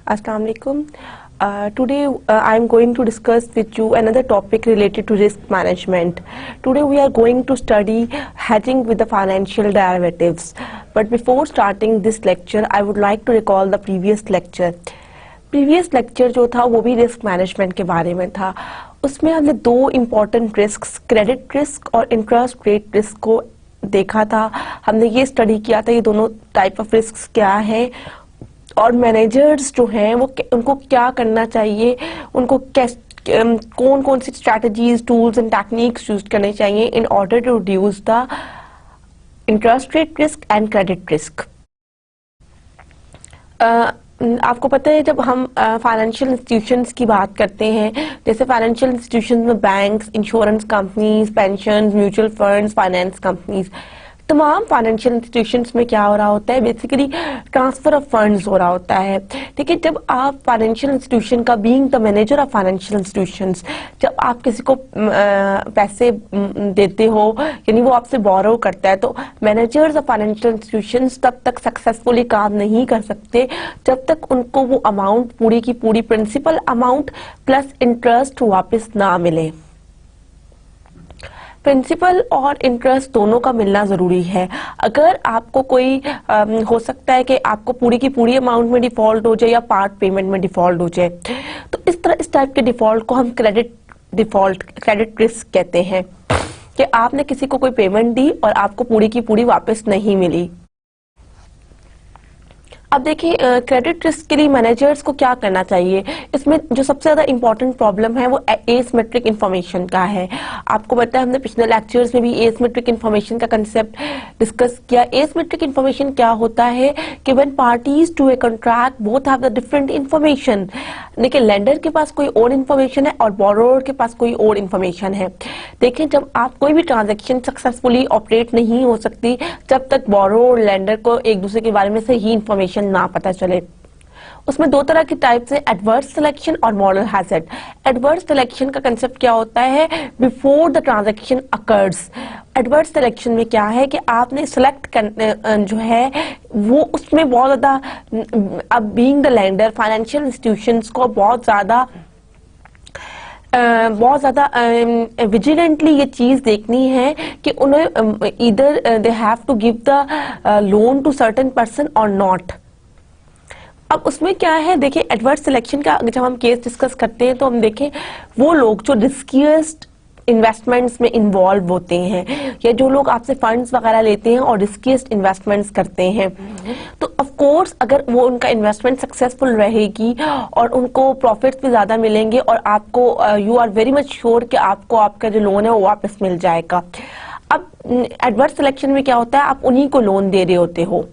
Assalamu alaikum. Today I am going to discuss with you another topic related to risk management. Today we are going to study hedging with the financial derivatives. But before starting this lecture, I would like to recall the previous lecture. Previous lecture जो था वो भी risk management के बारे में था. उसमें हमने दो इम्पोर्टेंट रिस्क, क्रेडिट रिस्क और इंटरेस्ट रेट रिस्क को देखा था. हमने ये स्टडी किया था ये दोनों टाइप ऑफ रिस्क क्या है और मैनेजर्स जो हैं वो उनको क्या करना चाहिए, उनको कौन कौन सी strategies, tools and techniques use करने चाहिए in order to reduce the interest rate risk and credit risk. आपको पता है जब हम फाइनेंशियल इंस्टीट्यूशंस की बात करते हैं, जैसे फाइनेंशियल इंस्टीट्यूशंस में banks, insurance companies, pension, mutual funds, finance companies, तमाम फाइनेंशियल इंस्टीट्यूशंस में क्या हो रहा होता है, बेसिकली ट्रांसफर ऑफ फंड्स हो रहा होता है. ठीक है, जब आप फाइनेंशियल इंस्टीट्यूशन का being the manager of financial institutions, जब आप किसी को पैसे देते हो यानी वो आपसे बोरो करता है, तो मैनेजर्स ऑफ फाइनेंशियल इंस्टीट्यूशंस तब तक सक्सेसफुली काम नहीं कर सकते जब तक उनको वो अमाउंट पूरी की पूरी प्रिंसिपल अमाउंट प्लस इंटरेस्ट वापस ना मिले. प्रिंसिपल और इंटरेस्ट दोनों का मिलना जरूरी है. अगर आपको कोई हो सकता है कि आपको पूरी की पूरी अमाउंट में डिफॉल्ट हो जाए या पार्ट पेमेंट में डिफॉल्ट हो जाए, तो इस टाइप के डिफॉल्ट को हम क्रेडिट रिस्क कहते हैं कि आपने किसी को कोई पेमेंट दी और आपको पूरी की पूरी वापस नहीं मिली. अब देखिए क्रेडिट रिस्क के लिए मैनेजर्स को क्या करना चाहिए. इसमें जो सबसे ज्यादा इंपॉर्टेंट प्रॉब्लम है वो एसिमेट्रिक इंफॉर्मेशन का है. आपको पता है हमने पिछले लेक्चर्स में भी एसिमेट्रिक इंफॉर्मेशन का कंसेप्ट डिस्कस किया. एसिमेट्रिक इंफॉर्मेशन क्या होता है कि when parties to a contract both have the different information. देखिए लेंडर के पास कोई और इन्फॉर्मेशन है और बोरोअर के पास कोई और इन्फॉर्मेशन है. देखिए जब आप कोई भी ट्रांजेक्शन सक्सेसफुली ऑपरेट नहीं हो सकती जब तक बोरोअर और लेंडर को एक दूसरे के बारे में सही इंफॉर्मेशन ना पता चले. उसमें दो तरह की टाइप्स है, एडवर्स सिलेक्शन और मॉरल हैजर्ड. एडवर्स सिलेक्शन का कंसेप्ट क्या होता है, before the transaction occurs. Adverse selection में क्या है कि आपने सिलेक्ट जो है वो उसमें बहुत ज्यादा, अब being the lender financial institutions को बहुत ज्यादा विजिलेंटली ये चीज देखनी है कि उन्हें इधर they have to give the loan to certain person और नॉट. अब उसमें क्या है, देखिए एडवर्स सिलेक्शन का जब हम केस डिस्कस करते हैं तो हम देखें वो लोग जो रिस्कीएस्ट इन्वेस्टमेंट्स में इन्वॉल्व होते हैं या जो लोग आपसे फंड्स वगैरह लेते हैं और रिस्कीएस्ट इन्वेस्टमेंट्स करते हैं, तो ऑफ कोर्स अगर वो उनका इन्वेस्टमेंट सक्सेसफुल रहेगी और उनको प्रॉफिट्स भी ज्यादा मिलेंगे और आपको you are very much sure कि आपको आपका जो लोन है वो वापस मिल जाएगा. अब एडवर्स सिलेक्शन में क्या होता है, आप उन्हीं को लोन दे रहे होते हो.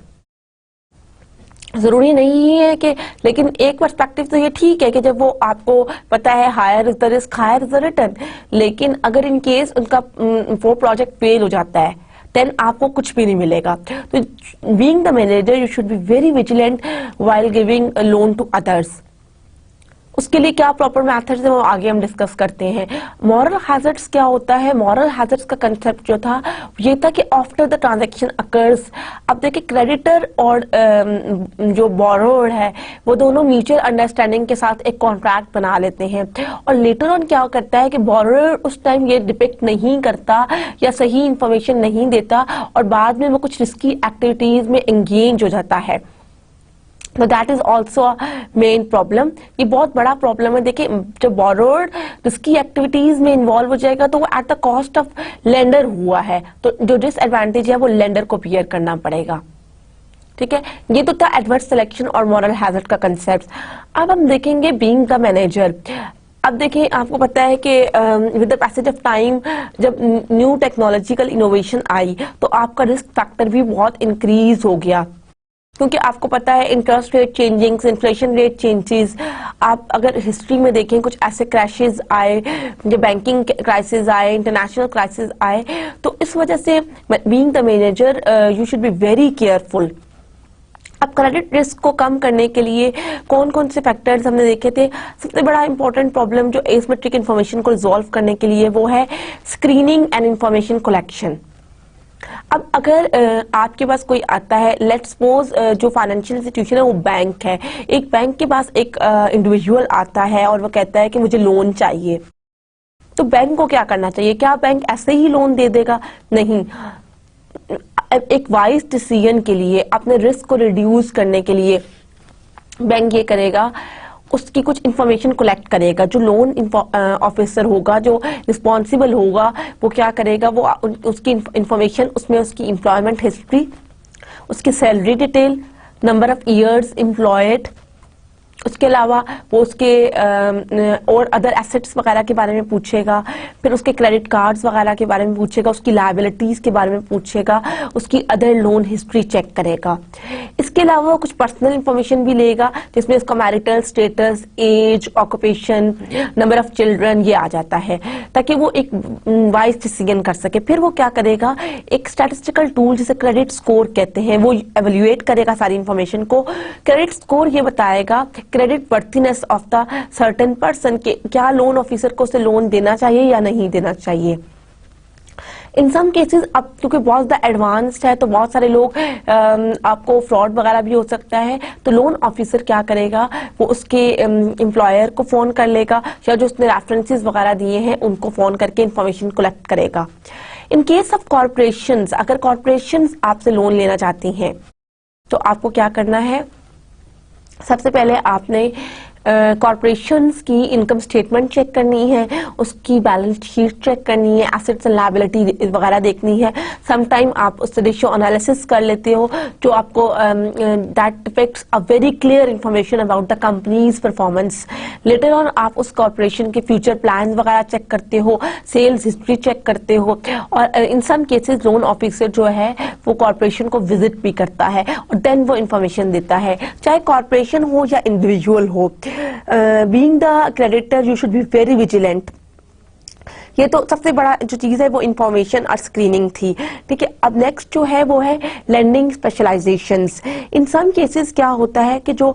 जरूरी नहीं है कि, लेकिन एक पर्सपेक्टिव तो ये ठीक है कि जब वो आपको पता है higher is the risk higher is the return, लेकिन अगर इन केस उनका वो प्रोजेक्ट फेल हो जाता है देन आपको कुछ भी नहीं मिलेगा. तो being the manager you should be very vigilant while giving loan to others. उसके लिए क्या प्रॉपर मेथड्स है वो आगे हम डिस्कस करते हैं. मॉरल हैजर्ड्स क्या होता है, मॉरल हैजर्ड्स का कंसेप्ट जो था ये था कि आफ्टर द ट्रांजैक्शन अकर्स. अब देखिए क्रेडिटर और जो बोरोअर है वो दोनों म्यूचुअल अंडरस्टैंडिंग के साथ एक कॉन्ट्रैक्ट बना लेते हैं और लेटर ऑन क्या करता है कि बोरोअर उस टाइम ये डिपिक्ट नहीं करता या सही इंफॉर्मेशन नहीं देता और बाद में वो कुछ रिस्की एक्टिविटीज में एंगेज हो जाता है. तो that is also main problem. ये बहुत बड़ा प्रॉब्लम है. देखिए जब बोरोअर रिस्की एक्टिविटीज में इन्वॉल्व हो जाएगा तो वो at the cost of lender हुआ है, तो जो डिसएडवांटेज है वो लेंडर को बियर करना पड़ेगा. ठीक है, ये तो था एडवर्स सिलेक्शन और मॉरल हैजर्ड का कंसेप्ट. अब हम देखेंगे बीइंग द मैनेजर. अब देखिए आपको पता है कि with the passage of time जब न्यू टेक्नोलॉजिकल इनोवेशन आई तो आपका रिस्क फैक्टर भी बहुत इंक्रीज हो गया, क्योंकि आपको पता है interest rate changing, inflation rate changes. आप अगर हिस्ट्री में देखें कुछ ऐसे क्रैशेस आए, जो बैंकिंग क्राइसिस आए, इंटरनेशनल क्राइसिस आए, तो इस वजह से being the manager you should be very careful. अब क्रेडिट रिस्क को कम करने के लिए कौन कौन से फैक्टर्स हमने देखे थे. सबसे बड़ा इंपॉर्टेंट प्रॉब्लम जो एसिमेट्रिक इन्फॉर्मेशन को रिजॉल्व करने के लिए वो है स्क्रीनिंग एंड इन्फॉर्मेशन कलेक्शन. अब अगर आपके पास कोई आता है, लेट्स सपोज जो फाइनेंशियल इंस्टीट्यूशन है वो बैंक है, एक बैंक के पास एक इंडिविजुअल आता है और वो कहता है कि मुझे लोन चाहिए, तो बैंक को क्या करना चाहिए? क्या बैंक ऐसे ही लोन दे देगा? नहीं। एक वाइज डिसीजन के लिए, अपने रिस्क को रिड्यूस करने के लिए बैंक ये करेगा, उसकी कुछ इंफॉर्मेशन कलेक्ट करेगा। जो लोन ऑफिसर होगा, जो रिस्पॉन्सिबल होगा, वो क्या करेगा, वो उसकी इंफॉर्मेशन, उसमें उसकी एम्प्लॉयमेंट हिस्ट्री, उसकी salary detail, number of years employed, उसके अलावा वो उसके और अदर एसेट्स वगैरह के बारे में पूछेगा, फिर उसके क्रेडिट कार्ड्स वगैरह के बारे में पूछेगा, उसकी लायबिलिटीज के बारे में पूछेगा, उसकी अदर लोन हिस्ट्री चेक करेगा। इसके अलावा वो कुछ पर्सनल इंफॉर्मेशन भी लेगा, जिसमें उसका marital status, age, occupation, number of children, ये आ जाता है, ताकि वो एक वाइज डिसीजन कर सके। फिर वो क्या करेगा, एक स्टैटिस्टिकल टूल जिसे क्रेडिट स्कोर कहते हैं, वो एवेल्युएट करेगा सारी इंफॉर्मेशन को। क्रेडिट स्कोर ये बताएगा credit worthiness of the certain person, के क्या लोन ऑफिसर को उसे लोन देना चाहिए या नहीं देना चाहिए। इन सम केसेस, अब क्योंकि बहुत ज्यादा एडवांस्ड है तो बहुत सारे लोग आपको फ्रॉड वगैरह भी हो सकता है, तो लोन ऑफिसर क्या करेगा, वो उसके एम्प्लॉयर को फोन कर लेगा, या जो उसने रेफरेंसेस वगैरह दिए हैं उनको फोन करके इंफॉर्मेशन कलेक्ट करेगा। इन केस ऑफ कॉर्पोरेशंस, अगर कॉर्पोरेशंस आपसे लोन लेना चाहती हैं तो आपको क्या करना है, सबसे पहले आपने कॉर्पोरेशंस की इनकम स्टेटमेंट चेक करनी है, उसकी बैलेंस शीट चेक करनी है, एसेट्स एंड लायबिलिटी वगैरह देखनी है। समटाइम आप उससे रेशियो एनालिसिस कर लेते हो, जो आपको that depicts a very clear information about the companies performance. Later on आप उस कॉर्पोरेशन के फ्यूचर प्लान वगैरह चेक करते हो, सेल्स हिस्ट्री चेक करते हो, और इन सम केसेस लोन ऑफिसर जो है वो कॉर्पोरेशन को विजिट भी करता है और देन वो इंफॉर्मेशन देता है, चाहे कॉर्पोरेशन हो या इंडिविजुअल हो। Being the creditor you should be very vigilant. ये तो सबसे बड़ा जो चीज है वो इंफॉर्मेशन और स्क्रीनिंग थी, ठीक है। अब नेक्स्ट जो है वो है lending specialisations. In some cases क्या होता है कि जो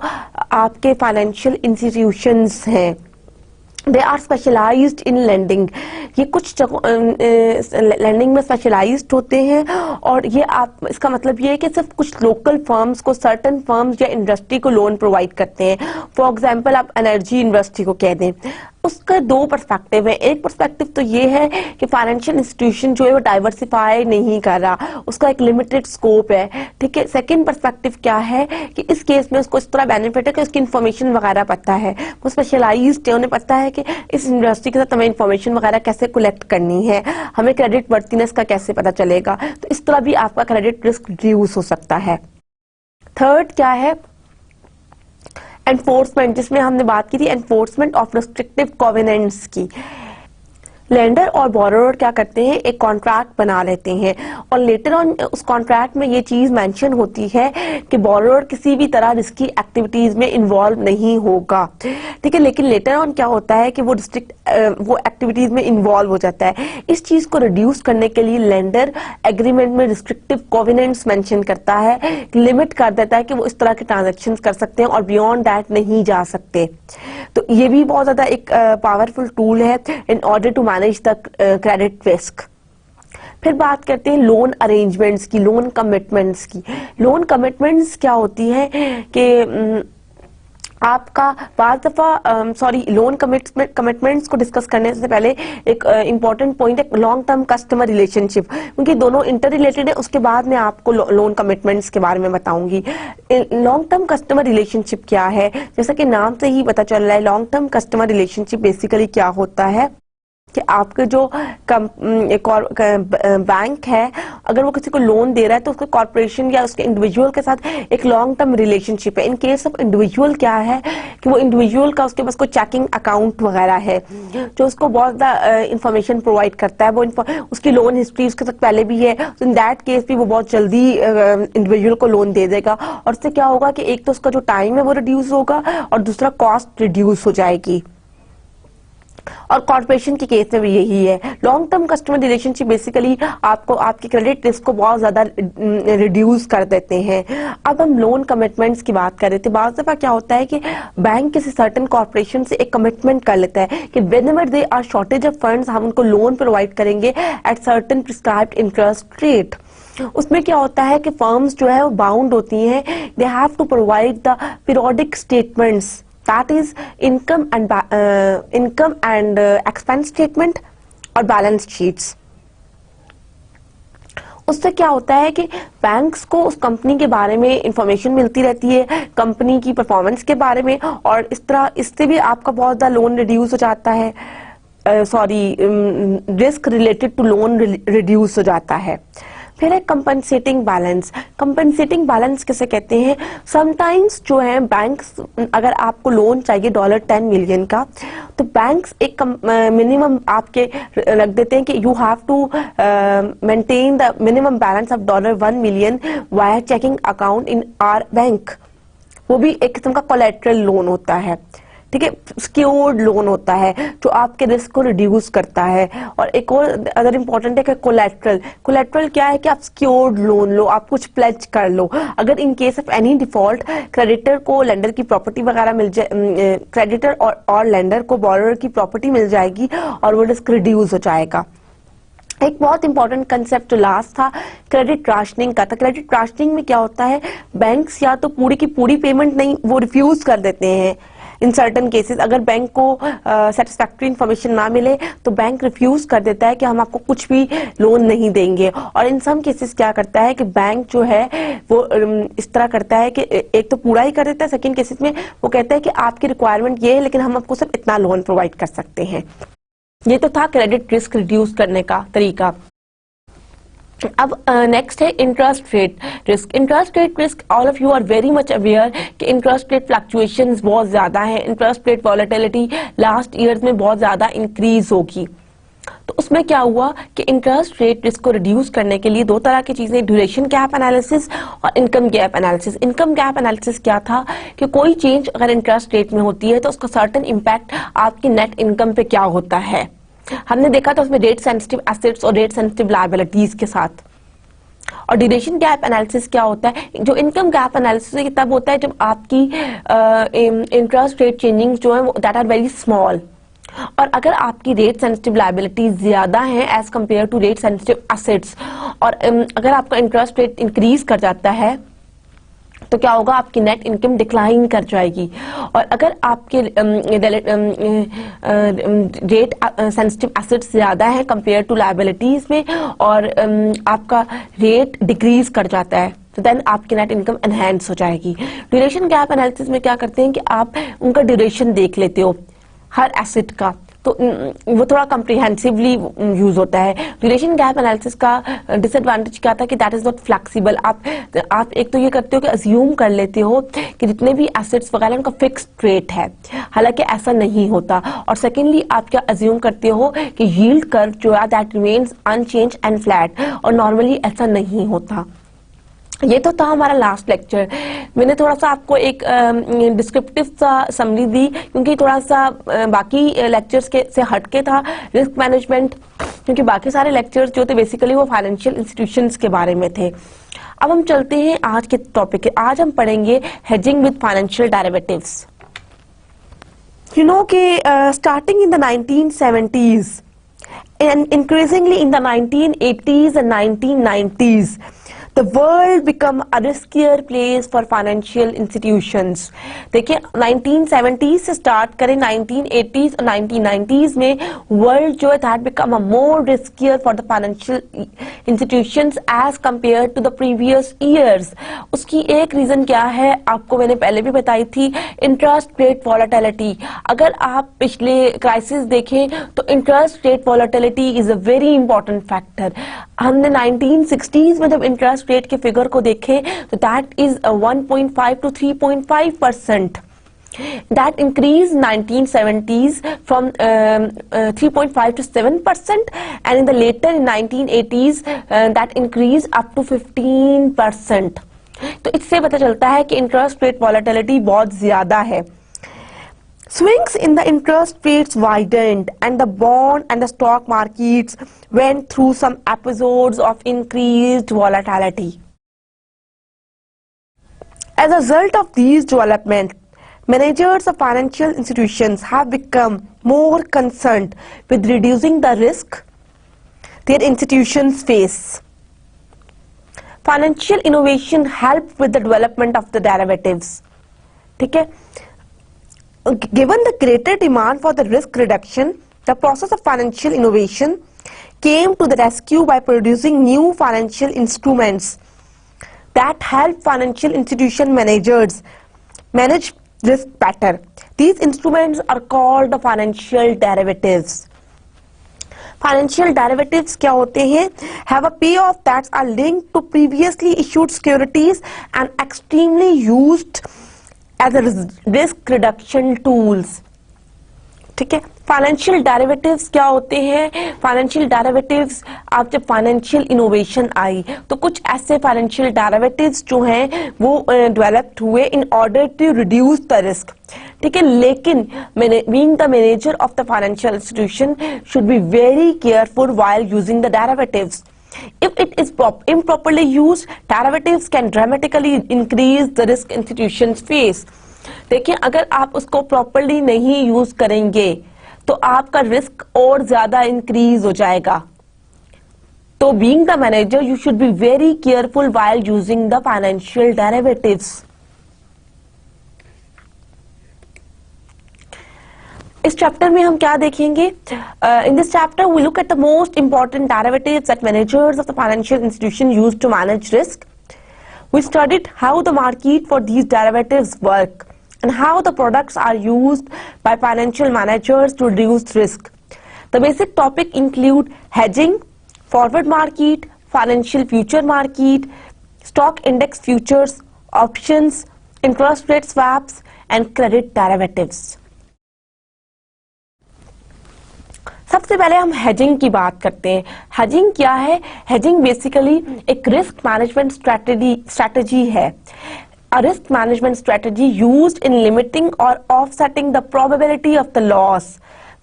आपके फाइनेंशियल इंस्टीट्यूशंस हैं, they are specialised in lending, ये कुछ लेंडिंग में स्पेशलाइज्ड होते हैं, और ये आप, इसका मतलब ये है कि सिर्फ कुछ लोकल फर्म्स को, सर्टन फर्म्स या इंडस्ट्री को लोन प्रोवाइड करते हैं। फॉर एग्जांपल आप एनर्जी इंडस्ट्री को कह दें, उसका दो पर्सपेक्टिव है। एक पर्सपेक्टिव तो ये है कि फाइनेंशियल इंस्टीट्यूशन जो है वो डाइवर्सिफाई नहीं कर रहा, उसका एक लिमिटेड स्कोप है, ठीक है। सेकंड पर्सपेक्टिव क्या है कि इस केस में उसको इस तरह बेनिफिट है कि उसकी इन्फॉर्मेशन वगैरह पता है, वो स्पेशलाइज्ड है, उन्हें पता है कि इस इंडस्ट्री के साथ हमें इन्फॉर्मेशन वगैरह कैसे कलेक्ट करनी है, हमें क्रेडिट वर्थीनेस का कैसे पता चलेगा, तो इस तरह भी आपका क्रेडिट रिस्क रिड्यूस हो सकता है। थर्ड क्या है, एनफोर्समेंट, जिसमें हमने बात की थी एनफोर्समेंट ऑफ रिस्ट्रिक्टिव कॉवेनेंट्स की। लेंडर और बोरोवर क्या करते हैं, एक कॉन्ट्रैक्ट बना लेते हैं, और लेटर ऑन उस कॉन्ट्रैक्ट में ये चीज मेंशन होती है कि बोरोवर किसी भी तरह रिस्की एक्टिविटीज में इन्वॉल्व नहीं होगा, ठीक है। लेकिन लेटर ऑन क्या होता है कि वो एक्टिविटीज में इन्वॉल्व हो जाता है। इस चीज को रिड्यूस करने के लिए लेंडर एग्रीमेंट में रिस्ट्रिक्टिव कोवेनेंट्स मेंशन करता है, लिमिट कर देता है कि वो इस तरह के ट्रांजेक्शन कर सकते हैं और बियॉन्ड दैट नहीं जा सकते। तो ये भी बहुत ज्यादा एक पावरफुल टूल है in order to manage the credit risk. फिर बात करते हैं लोन अरेंजमेंट्स की, लोन कमिटमेंट्स की। लोन कमिटमेंट्स क्या होती है कि आपका बार दफा लोन कमिटमेंट्स को डिस्कस करने से पहले एक इंपॉर्टेंट पॉइंट है लॉन्ग टर्म कस्टमर रिलेशनशिप, क्योंकि दोनों इंटर रिलेटेड है। उसके बाद मैं आपको लोन कमिटमेंट्स के बारे में बताऊंगी। लॉन्ग टर्म कस्टमर रिलेशनशिप क्या है, जैसा कि नाम से ही पता चल रहा है, long term customer relationship basically क्या होता है कि आपके जो बैंक है, अगर वो किसी को लोन दे रहा है तो उसके कॉर्पोरेशन या उसके इंडिविजुअल के साथ एक लॉन्ग टर्म रिलेशनशिप है। इन केस ऑफ इंडिविजुअल क्या है कि वो इंडिविजुअल का उसके पास कोई चेकिंग अकाउंट वगैरह है जो उसको बहुत ज्यादा इंफॉर्मेशन प्रोवाइड करता है, वो उसकी लोन हिस्ट्री उसके साथ पहले भी है, तो इन दैट केस भी वो बहुत जल्दी इंडिविजुअल को लोन दे देगा। और उससे क्या होगा कि एक तो उसका जो टाइम है वो रिड्यूस होगा और दूसरा कॉस्ट रिड्यूस हो जाएगी। और कॉर्पोरेशन के केस में भी यही है। Long term customer relationship basically आपको आपके क्रेडिट रिस्क को बहुत ज्यादा रिड्यूस कर देते हैं। अब हम लोन कमिटमेंट्स की बात कर रहे थे। बहुत दफा क्या होता है कि बैंक किसी सर्टेन कॉर्पोरेशन से एक कमिटमेंट कर लेता है कि whenever they are shortage of funds हम उनको लोन प्रोवाइड करेंगे at certain prescribed interest rate. उसमें क्या होता है कि फर्म्स जो है वो बाउंड होती हैं, they have to provide the periodic statements, that is income and expense statement और बैलेंस शीट्स। उससे क्या होता है कि बैंक्स को उस कंपनी के बारे में इंफॉर्मेशन मिलती रहती है, कंपनी की परफॉर्मेंस के बारे में, और इस तरह इससे भी आपका बहुत ज़्यादा लोन रिड्यूस हो जाता है, risk related to loan reduce हो जाता है। फिर है कंपनसेटिंग बैलेंस। कंपनसेटिंग बैलेंस किसे कहते हैं? समटाइम्स जो है बैंक्स, अगर आपको लोन चाहिए $10 मिलियन का, तो बैंक्स एक मिनिमम आपके रख देते हैं कि you have to maintain the minimum balance of $1 million via checking account in our bank. वो भी एक किस्म का कोलेट्रल लोन होता है, ठीक है, सिक्योर्ड लोन होता है जो आपके रिस्क को रिड्यूस करता है। और एक और अदर इंपॉर्टेंट है कि कोलेट्रल। कोलेट्रल क्या है कि आप सिक्योर्ड लोन लो, आप कुछ प्लेज कर लो, अगर in case of any default creditor को लेंडर की प्रॉपर्टी वगैरह मिल जाए, क्रेडिटर और लेंडर को बोरोवर की प्रॉपर्टी मिल जाएगी और वो रिस्क रिड्यूस हो जाएगा। एक बहुत इंपॉर्टेंट कंसेप्ट जो लास्ट था क्रेडिट राशनिंग का था। क्रेडिट राशनिंग में क्या होता है, बैंक्स या तो पूरी की पूरी पेमेंट नहीं, वो रिफ्यूज कर देते हैं इन सर्टन केसेस। अगर बैंक को सेटिस्फैक्ट्री इंफॉर्मेशन ना मिले तो बैंक रिफ्यूज कर देता है कि हम आपको कुछ भी लोन नहीं देंगे। और इन सम केसेस क्या करता है कि बैंक जो है वो इस तरह करता है कि एक तो पूरा ही कर देता है, सेकंड केसेस में वो कहता है कि आपकी रिक्वायरमेंट ये है लेकिन हम आपको सिर्फ इतना लोन प्रोवाइड कर सकते हैं। ये तो था क्रेडिट रिस्क रिड्यूस करने का तरीका। अब नेक्स्ट है interest rate risk. Interest rate risk, all of you are very much aware कि इंटरेस्ट रेट फ्लक्चुएशंस बहुत ज्यादा है, interest rate volatility last years में बहुत ज्यादा इंक्रीज होगी। तो उसमें क्या हुआ कि इंटरेस्ट रेट रिस्क को रिड्यूस करने के लिए दो तरह की चीजें, ड्यूरेशन गैप एनालिसिस और income gap analysis. Income gap analysis क्या था कि कोई चेंज अगर इंटरेस्ट रेट में होती है तो उसका सर्टेन इम्पैक्ट आपकी नेट इनकम पे क्या होता है। हमने देखा था उसमें रेट सेंसिटिव एसेट्स और रेट सेंसिटिव लायबिलिटीज के साथ। और ड्यूरेशन गैप एनालिसिस क्या होता है, जो इनकम गैप एनालिसिस तब होता है जब आपकी इंटरेस्ट रेट चेंजिंग जो है दैट आर वेरी स्मॉल, और अगर आपकी रेट सेंसिटिव लायबिलिटीज ज्यादा हैं as compare to rate sensitive assets, और अगर आपका इंटरेस्ट रेट इंक्रीज कर जाता है तो क्या होगा, आपकी नेट इनकम डिक्लाइन कर जाएगी। और अगर आपके रेट सेंसिटिव एसेट्स ज्यादा है कंपेयर टू लायबिलिटीज में और आपका रेट डिक्रीज कर जाता है तो देन आपकी नेट इनकम एनहेंस हो जाएगी। ड्यूरेशन गैप एनालिसिस में क्या करते हैं कि आप उनका ड्यूरेशन देख लेते हो हर एसेट का, तो वो थोड़ा कम्प्रिहेंसिवली यूज होता है। ड्यूरेशन गैप एनालिसिस का डिसएडवांटेज क्या था कि दैट इज नॉट फ्लेक्सिबल। आप एक तो ये करते हो कि अज्यूम कर लेते हो कि जितने भी एसेट्स वगैरह उनका फिक्स्ड रेट है, हालांकि ऐसा नहीं होता। और सेकेंडली आप क्या अज्यूम करते हो कि यील्ड कर्व जो है that remains unchange and flat, और नॉर्मली ऐसा नहीं होता। ये तो था हमारा लास्ट लेक्चर। मैंने थोड़ा सा आपको एक डिस्क्रिप्टिव सा समरी दी क्योंकि थोड़ा सा बाकी लेक्चर्स के से हटके था रिस्क मैनेजमेंट, क्योंकि बाकी सारे लेक्चर्स जो थे बेसिकली वो फाइनेंशियल इंस्टीट्यूशंस के बारे में थे। अब हम चलते हैं आज के टॉपिक के। आज हम पढ़ेंगे hedging with financial derivatives. You know कि starting in the 1970s and increasingly in the 1980s and 1990s, the world become a riskier place for financial institutions। देखिए 1970s से स्टार्ट करें 1980s और 1990s में वर्ल्ड जो है that become a more riskier for the financial institutions as compared to the previous years। उसकी एक reason क्या है आपको मैंने पहले भी बताई थी, इंटरेस्ट रेट वॉलेटिलिटी। अगर आप पिछले क्राइसिस देखें तो interest rate volatility is a very important factor. हमने 1960s में जब इंटरेस्ट रेट के फिगर को देखे तो that is 1.5 to 3.5%। That increased 1970s from 3.5 to 7%, and in the later in 1980s that increased up to 15%। तो इससे पता चलता है कि इंटरेस्ट रेट वॉलेटिलिटी बहुत ज्यादा है। Swings in the interest rates widened and the bond and the stock markets went through some episodes of increased volatility. As a result of these developments, managers of financial institutions have become more concerned with reducing the risk their institutions face. Financial innovation help with the development of the derivatives. ठीक है. Given the greater demand for the risk reduction, the process of financial innovation came to the rescue by producing new financial instruments that help financial institution managers manage risk better. These instruments are called the financial derivatives. Financial derivatives क्या होते हैं? Have a payoff that are linked to previously issued securities and extremely used as a risk reduction tools. ठीक है. Financial derivatives क्या होते हैं? Financial derivatives, आप जब फाइनेंशियल इनोवेशन आई तो कुछ ऐसे फाइनेंशियल डेरिवेटिव्स जो हैं वो डेवलप्ड हुए in order to reduce the risk. ठीक है. लेकिन being the manager of the financial institution should be very careful while using the derivatives. If it is improperly used, derivatives can dramatically increase the risk institutions face. देखिए, अगर आप उसको properly नहीं use करेंगे तो आपका रिस्क और ज्यादा इंक्रीज हो जाएगा. तो being the manager you should be very careful while using the financial derivatives. इस चैप्टर में हम क्या देखेंगे? In this chapter we look at the most important derivatives that managers of the financial institution use to manage risk. We studied how the market for these derivatives work and how the products are used by financial managers to reduce risk. The basic topic include hedging, forward market, financial future market, stock index futures, options, interest rate swaps and credit derivatives. सबसे पहले हम hedging की बात करते हैं. Hedging क्या है? Hedging basically एक रिस्क मैनेजमेंट स्ट्रेटेजी है. A risk management strategy used in limiting or offsetting the probability of the loss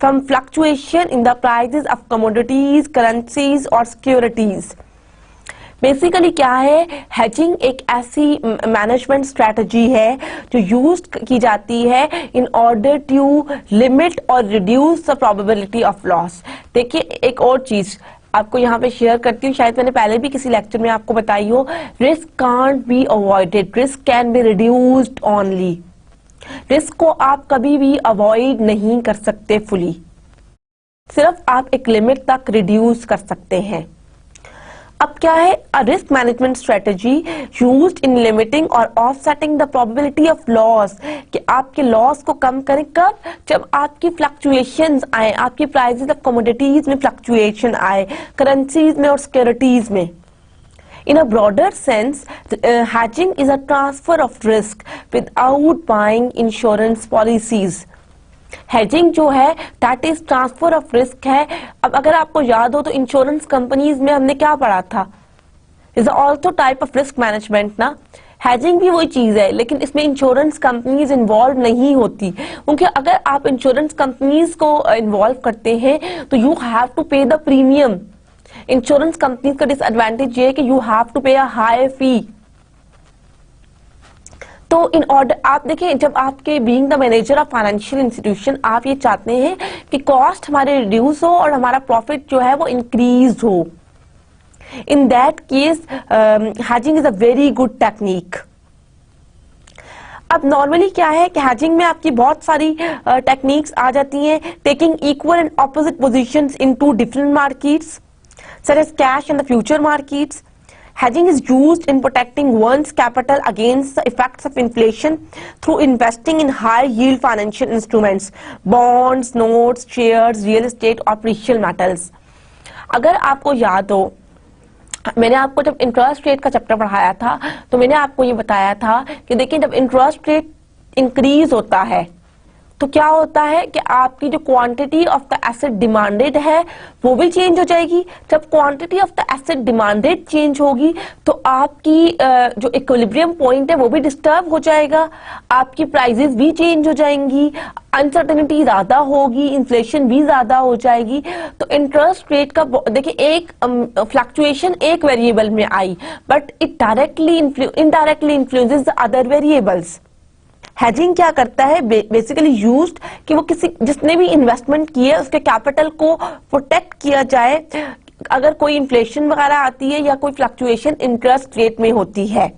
from fluctuation in the prices of commodities, currencies or securities. Basically क्या है? Hedging एक ऐसी management strategy है जो use की जाती है इन ऑर्डर टू लिमिट और reduce the probability of loss. देखिए, एक और चीज आपको यहाँ पे शेयर करती हूँ, शायद मैंने पहले भी किसी लेक्चर में आपको बताई हो. Risk can't be avoided, risk can be reduced only. Risk को आप कभी भी अवॉइड नहीं कर सकते फुली, सिर्फ आप एक लिमिट तक रिड्यूस कर सकते हैं. अब क्या है? A risk management strategy used in limiting और offsetting the probability of loss, कि आपके लॉस को कम करें. कब? जब आपकी फ्लक्चुएशंस आए, आपकी प्राइसेस ऑफ कमोडिटीज में फ्लक्चुएशन आए, करेंसीज में और सिक्योरिटीज में. In a broader sense, hedging is a transfer of risk without buying insurance policies. Hedging जो है that is transfer of risk है. अब अगर आपको याद हो तो इंश्योरेंस कंपनीज में हमने क्या पढ़ा था? Is also type of risk management ना. हेजिंग भी वही चीज है, लेकिन इसमें इंश्योरेंस कंपनीज इन्वॉल्व नहीं होती, क्योंकि अगर आप इंश्योरेंस कंपनीज को इन्वॉल्व करते हैं तो यू हैव टू पे द प्रीमियम. इंश्योरेंस कंपनीज का डिसएडवांटेज ये है कि यू हैव टू पे अ हाई फी. तो इन ऑर्डर आप देखें, जब आपके being the manager of financial institution आप ये चाहते हैं कि कॉस्ट हमारे रिड्यूस हो और हमारा प्रॉफिट जो है वो इंक्रीज हो, इन that case hedging is a very good technique. अब नॉर्मली क्या है कि हेजिंग में आपकी बहुत सारी टेक्निक्स आ जाती हैं. Taking equal and opposite positions in two different markets such as cash and the future markets. Hedging is used in protecting one's capital against the effects of inflation through investing in high yield financial instruments, bonds, notes, shares, real estate और precious metals. अगर आपको याद हो, मैंने आपको जब interest rate का chapter पढ़ाया था तो मैंने आपको ये बताया था कि देखिए, जब इंटरेस्ट रेट इंक्रीज होता है तो क्या होता है कि आपकी जो quantity of the asset demanded है वो भी चेंज हो जाएगी. जब quantity of the asset demanded change होगी तो आपकी जो इक्विलिब्रियम पॉइंट है वो भी डिस्टर्ब हो जाएगा, आपकी प्राइसेस भी चेंज हो जाएंगी, अनसर्टेनिटी ज्यादा होगी, इन्फ्लेशन भी ज्यादा हो जाएगी. तो इंटरेस्ट रेट का देखिए, एक फ्लक्चुएशन एक वेरिएबल में आई but it directly indirectly influences the other variables. Hedging क्या करता है? बेसिकली यूज्ड कि वो किसी जिसने भी इन्वेस्टमेंट की है उसके कैपिटल को प्रोटेक्ट किया जाए अगर कोई इन्फ्लेशन वगैरह आती है या कोई फ्लक्चुएशन इंटरेस्ट रेट में होती है।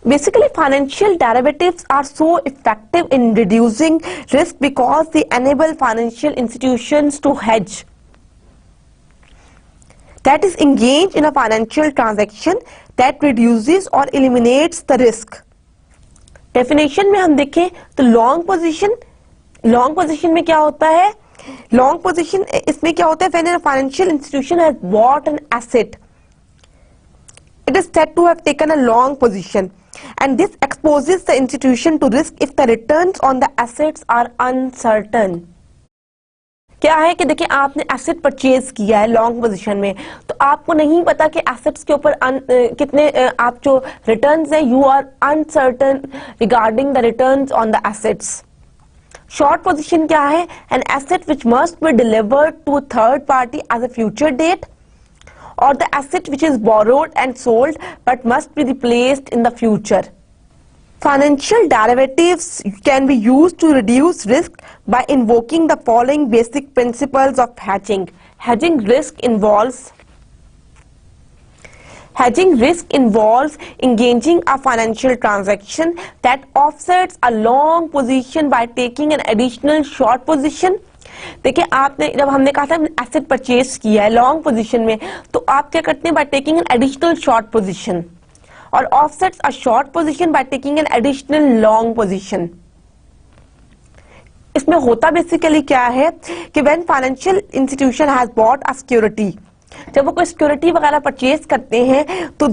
Basically, financial derivatives are so effective in reducing risk because they enable financial institutions to hedge, that is, engage in a financial transaction that reduces or eliminates the risk. Definition में हम देखें तो long position में क्या होता है? Long position इसमें क्या होता है? When a financial institution has bought an asset, it is said to have taken a long position, and this exposes the institution to risk if the returns on the assets are uncertain. क्या है कि देखिए आपने asset purchase किया है long position में, तो आपको नहीं पता कि एसेट्स के ऊपर कितने आप जो रिटर्न्स है, you are uncertain regarding the returns on the assets. Short position क्या है? An asset which must be delivered to third party as a future date, or the asset which is borrowed and sold but must be replaced in the future. Financial derivatives can be used to reduce risk by invoking the following basic principles of hedging. Hedging risk involves engaging a financial transaction that offsets a long position by taking an additional short position. देखिए आपने जब हमने कहा था asset purchase किया है long position में, तो आप क्या करते हैं? By taking an additional short position, और offsets a short position by taking an additional long position. इसमें होता बेसिकली क्या है कि when financial institution has bought a security, जब वो कोई सिक्योरिटी वगैरह परचेज करते हैं तो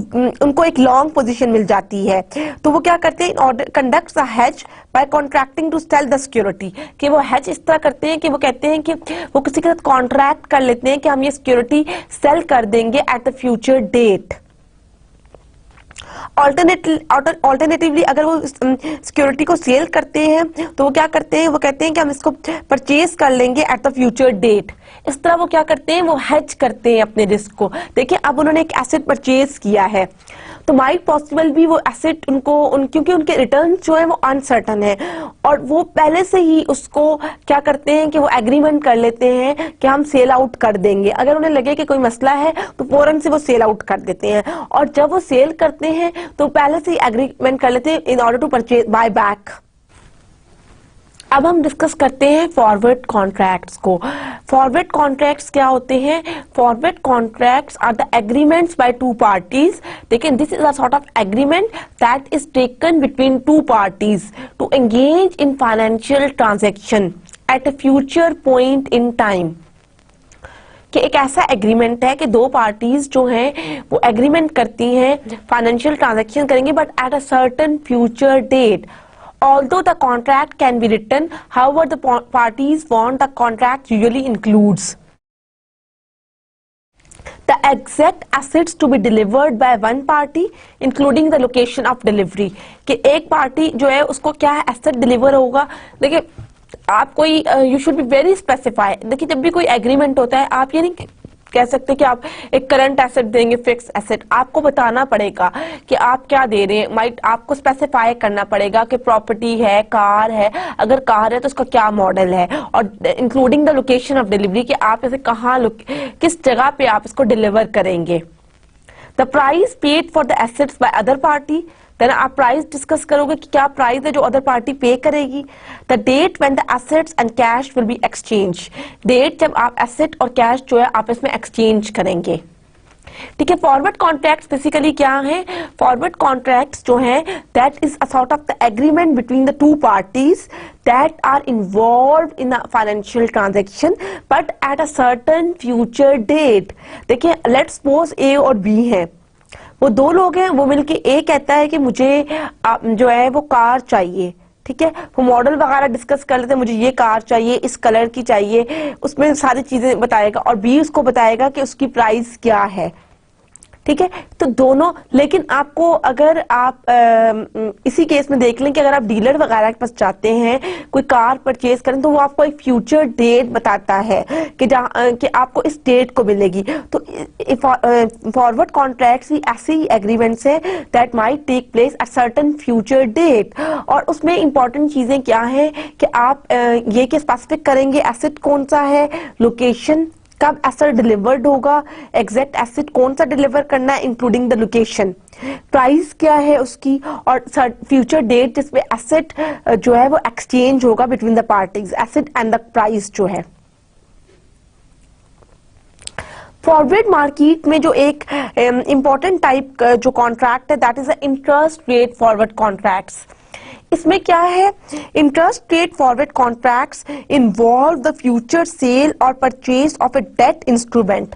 उनको एक लॉन्ग पोजीशन मिल जाती है, तो वो क्या करते हैं? Order conducts a hedge by contracting to sell the security, कि वो हेज इस तरह करते हैं कि वो कहते हैं कि वो किसी के साथ कॉन्ट्रैक्ट कर लेते हैं कि हम ये सिक्योरिटी सेल कर देंगे at the future date. Alternatively अगर वो सिक्योरिटी को सेल करते हैं तो वो क्या करते हैं? वो कहते हैं कि हम इसको परचेज कर लेंगे एट द फ्यूचर डेट। इस तरह वो क्या करते हैं? वो हेज करते हैं अपने रिस्क को। देखिए अब उन्होंने एक एसेट परचेज किया है, तो माइट पॉसिबल भी वो एसेट क्योंकि उनके रिटर्न जो है वो अनसर्टन है, और वो पहले से ही उसको क्या करते हैं कि वो एग्रीमेंट कर लेते हैं कि हम सेल आउट कर देंगे। अगर उन्हें लगे कि कोई मसला है तो फौरन से वो सेल आउट कर देते हैं, और जब वो सेल करते हैं तो पहले से ही एग्रीमेंट कर लेते हैं in order to purchase buy back. अब हम डिस्कस करते हैं फॉरवर्ड कॉन्ट्रैक्ट्स को। फॉरवर्ड कॉन्ट्रैक्ट्स क्या होते हैं? Forward contracts are the agreements by two parties. देखिए this is a sort of agreement that is taken between two parties to engage in financial transaction at a future point in time. कि एक ऐसा agreement है कि दो parties जो हैं वो एग्रीमेंट करती हैं फाइनेंशियल ट्रांजैक्शन करेंगे but at a certain future date. Although the contract can be written, however the parties want the contract usually includes the exact assets to be delivered by one party, including the location of delivery. कि एक party जो है उसको क्या है asset deliver होगा। देखिए आप कोई you should be very specify. देखिए जब भी कोई एग्रीमेंट होता है आप ये नहीं कह सकते कि आप एक करंट एसेट देंगे, फिक्स एसेट। आपको बताना पड़ेगा कि आप क्या दे रहे हैं। माइट आपको स्पेसिफाई करना पड़ेगा कि प्रॉपर्टी है, कार है, अगर कार है तो उसका क्या मॉडल है, और including the location of delivery कि आप इसे कहाँ किस जगह पे आप इसको डिलीवर करेंगे। The price paid for the assets by other party, then आप प्राइस डिस्कस करोगे कि क्या प्राइस है जो अदर पार्टी पे करेगी। The date when the assets and cash will be exchange, date जब आप एसेट और कैश जो है आपस में एक्सचेंज करेंगे। ठीक है, फॉरवर्ड कॉन्ट्रैक्ट्स बेसिकली क्या है? फॉरवर्ड कॉन्ट्रैक्ट्स जो हैं that is a sort of the agreement between the two parties that are involved in a financial transaction but at a certain future date. देखिए लेट्स सपोज ए और B है, वो दो लोग हैं, वो मिलके ए कहता है कि मुझे जो है वो कार चाहिए। ठीक है, वो मॉडल वगैरह डिस्कस कर लेते हैं, मुझे ये कार चाहिए, इस कलर की चाहिए, उसमें सारी चीजें बताएगा, और बी उसको बताएगा कि उसकी प्राइस क्या है। ठीक है, तो दोनों, लेकिन आपको अगर आप इसी केस में देख लें कि अगर आप डीलर वगैरह के पास जाते हैं कोई कार परचेज करें तो वो आपको एक फ्यूचर डेट बताता है कि कि आपको इस डेट को मिलेगी। तो फॉरवर्ड कॉन्ट्रैक्ट्स भी ऐसे ही एग्रीमेंट्स है that might take place at certain future date, और उसमें इंपॉर्टेंट चीजें क्या है कि आप ये कि स्पेसिफिक करेंगे एसेट कौन सा है, लोकेशन, कब एसेट डिलीवर्ड होगा, एग्जैक्ट एसेट कौन सा डिलीवर करना है इंक्लूडिंग द लोकेशन, प्राइस क्या है उसकी, और फ्यूचर डेट जिसमें एसेट जो है वो एक्सचेंज होगा between the parties, asset and the price जो है। फॉरवर्ड मार्केट में जो एक इंपॉर्टेंट टाइप जो कॉन्ट्रैक्ट है that is the interest rate forward contracts. इसमें क्या है, interest rate forward contracts involve the future sale और purchase of a debt instrument.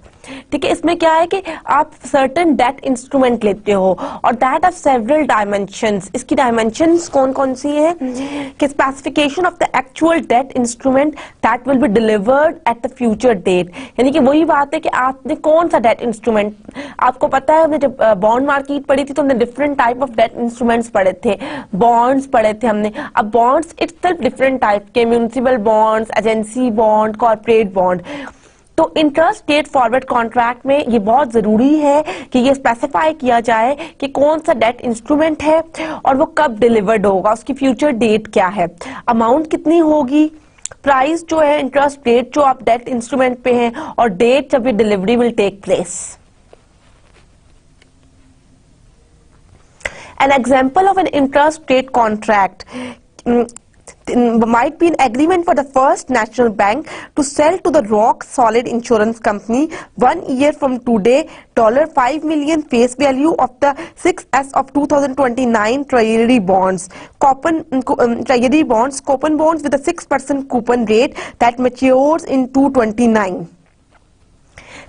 ठीक है, इसमें क्या है कि आप सर्टेन डेट इंस्ट्रूमेंट लेते हो और दैट आर सेवरल डायमेंशंस। इसकी डायमेंशंस कौन कौन सी है कि specification of the actual debt instrument that will be delivered at the future date, यानी कि वही बात है कि आपने कौन सा डेट इंस्ट्रूमेंट, आपको पता है हमने जब बॉन्ड मार्केट पढ़ी थी तो हमने different type of debt instruments पढ़े थे, बॉन्ड्स पढ़े थे हमने। अब बॉन्ड्स इट्सेल्फ डिफरेंट टाइप के, municipal bonds, agency bond, corporate bond. तो इंटरेस्ट रेट फॉरवर्ड कॉन्ट्रैक्ट में ये बहुत जरूरी है कि ये स्पेसिफाई किया जाए कि कौन सा डेट इंस्ट्रूमेंट है और वो कब डिलीवर्ड होगा, उसकी फ्यूचर डेट क्या है, अमाउंट कितनी होगी, प्राइस जो है, इंटरेस्ट रेट जो आप डेट इंस्ट्रूमेंट पे है, और डेट जब ये delivery will take place. An example of an interest rate contract might be an agreement for the First National Bank to sell to the Rock Solid Insurance Company 1 year from today $5 million face value of the 6S of 2029 Treasury bonds, Treasury bonds, coupon bonds with a 6% coupon rate that matures in 2029।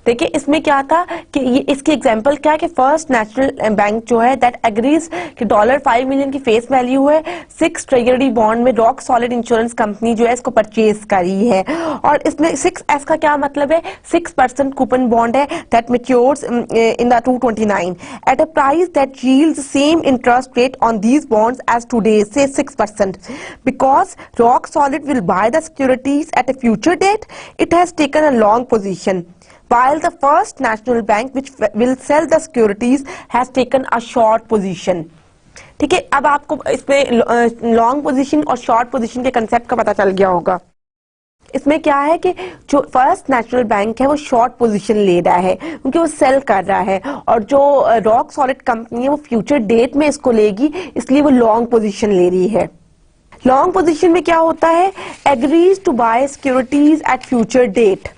देखिए इसमें क्या था कि ये इसकी example क्या है कि फर्स्ट नेशनल बैंक जो है दैट एग्रीज कि $5 मिलियन की फेस वैल्यू है, 6 ट्रेजरी बॉन्ड में रॉक सॉलिड इंश्योरेंस कंपनी जो है इसको परचेज करी है, और इसमें 6S का क्या मतलब है, 6% कूपन बॉन्ड है that matures in the 229 at a price that yields same interest rate on these bonds as today say 6%। Because rock solid will buy the securities at a future date, it has taken a long position while the First National Bank which will sell the securities has taken a short position। ठीक है, अब आपको इसमें long position और short position के concept का पता चल गया होगा। इसमें क्या है कि जो फर्स्ट नेशनल बैंक है वो शॉर्ट पोजीशन ले रहा है क्योंकि वो सेल कर रहा है, और जो रॉक सॉलिड कंपनी है वो फ्यूचर डेट में इसको लेगी, इसलिए वो लॉन्ग पोजीशन ले रही है। लॉन्ग पोजीशन में क्या होता है, agrees to buy securities at future date.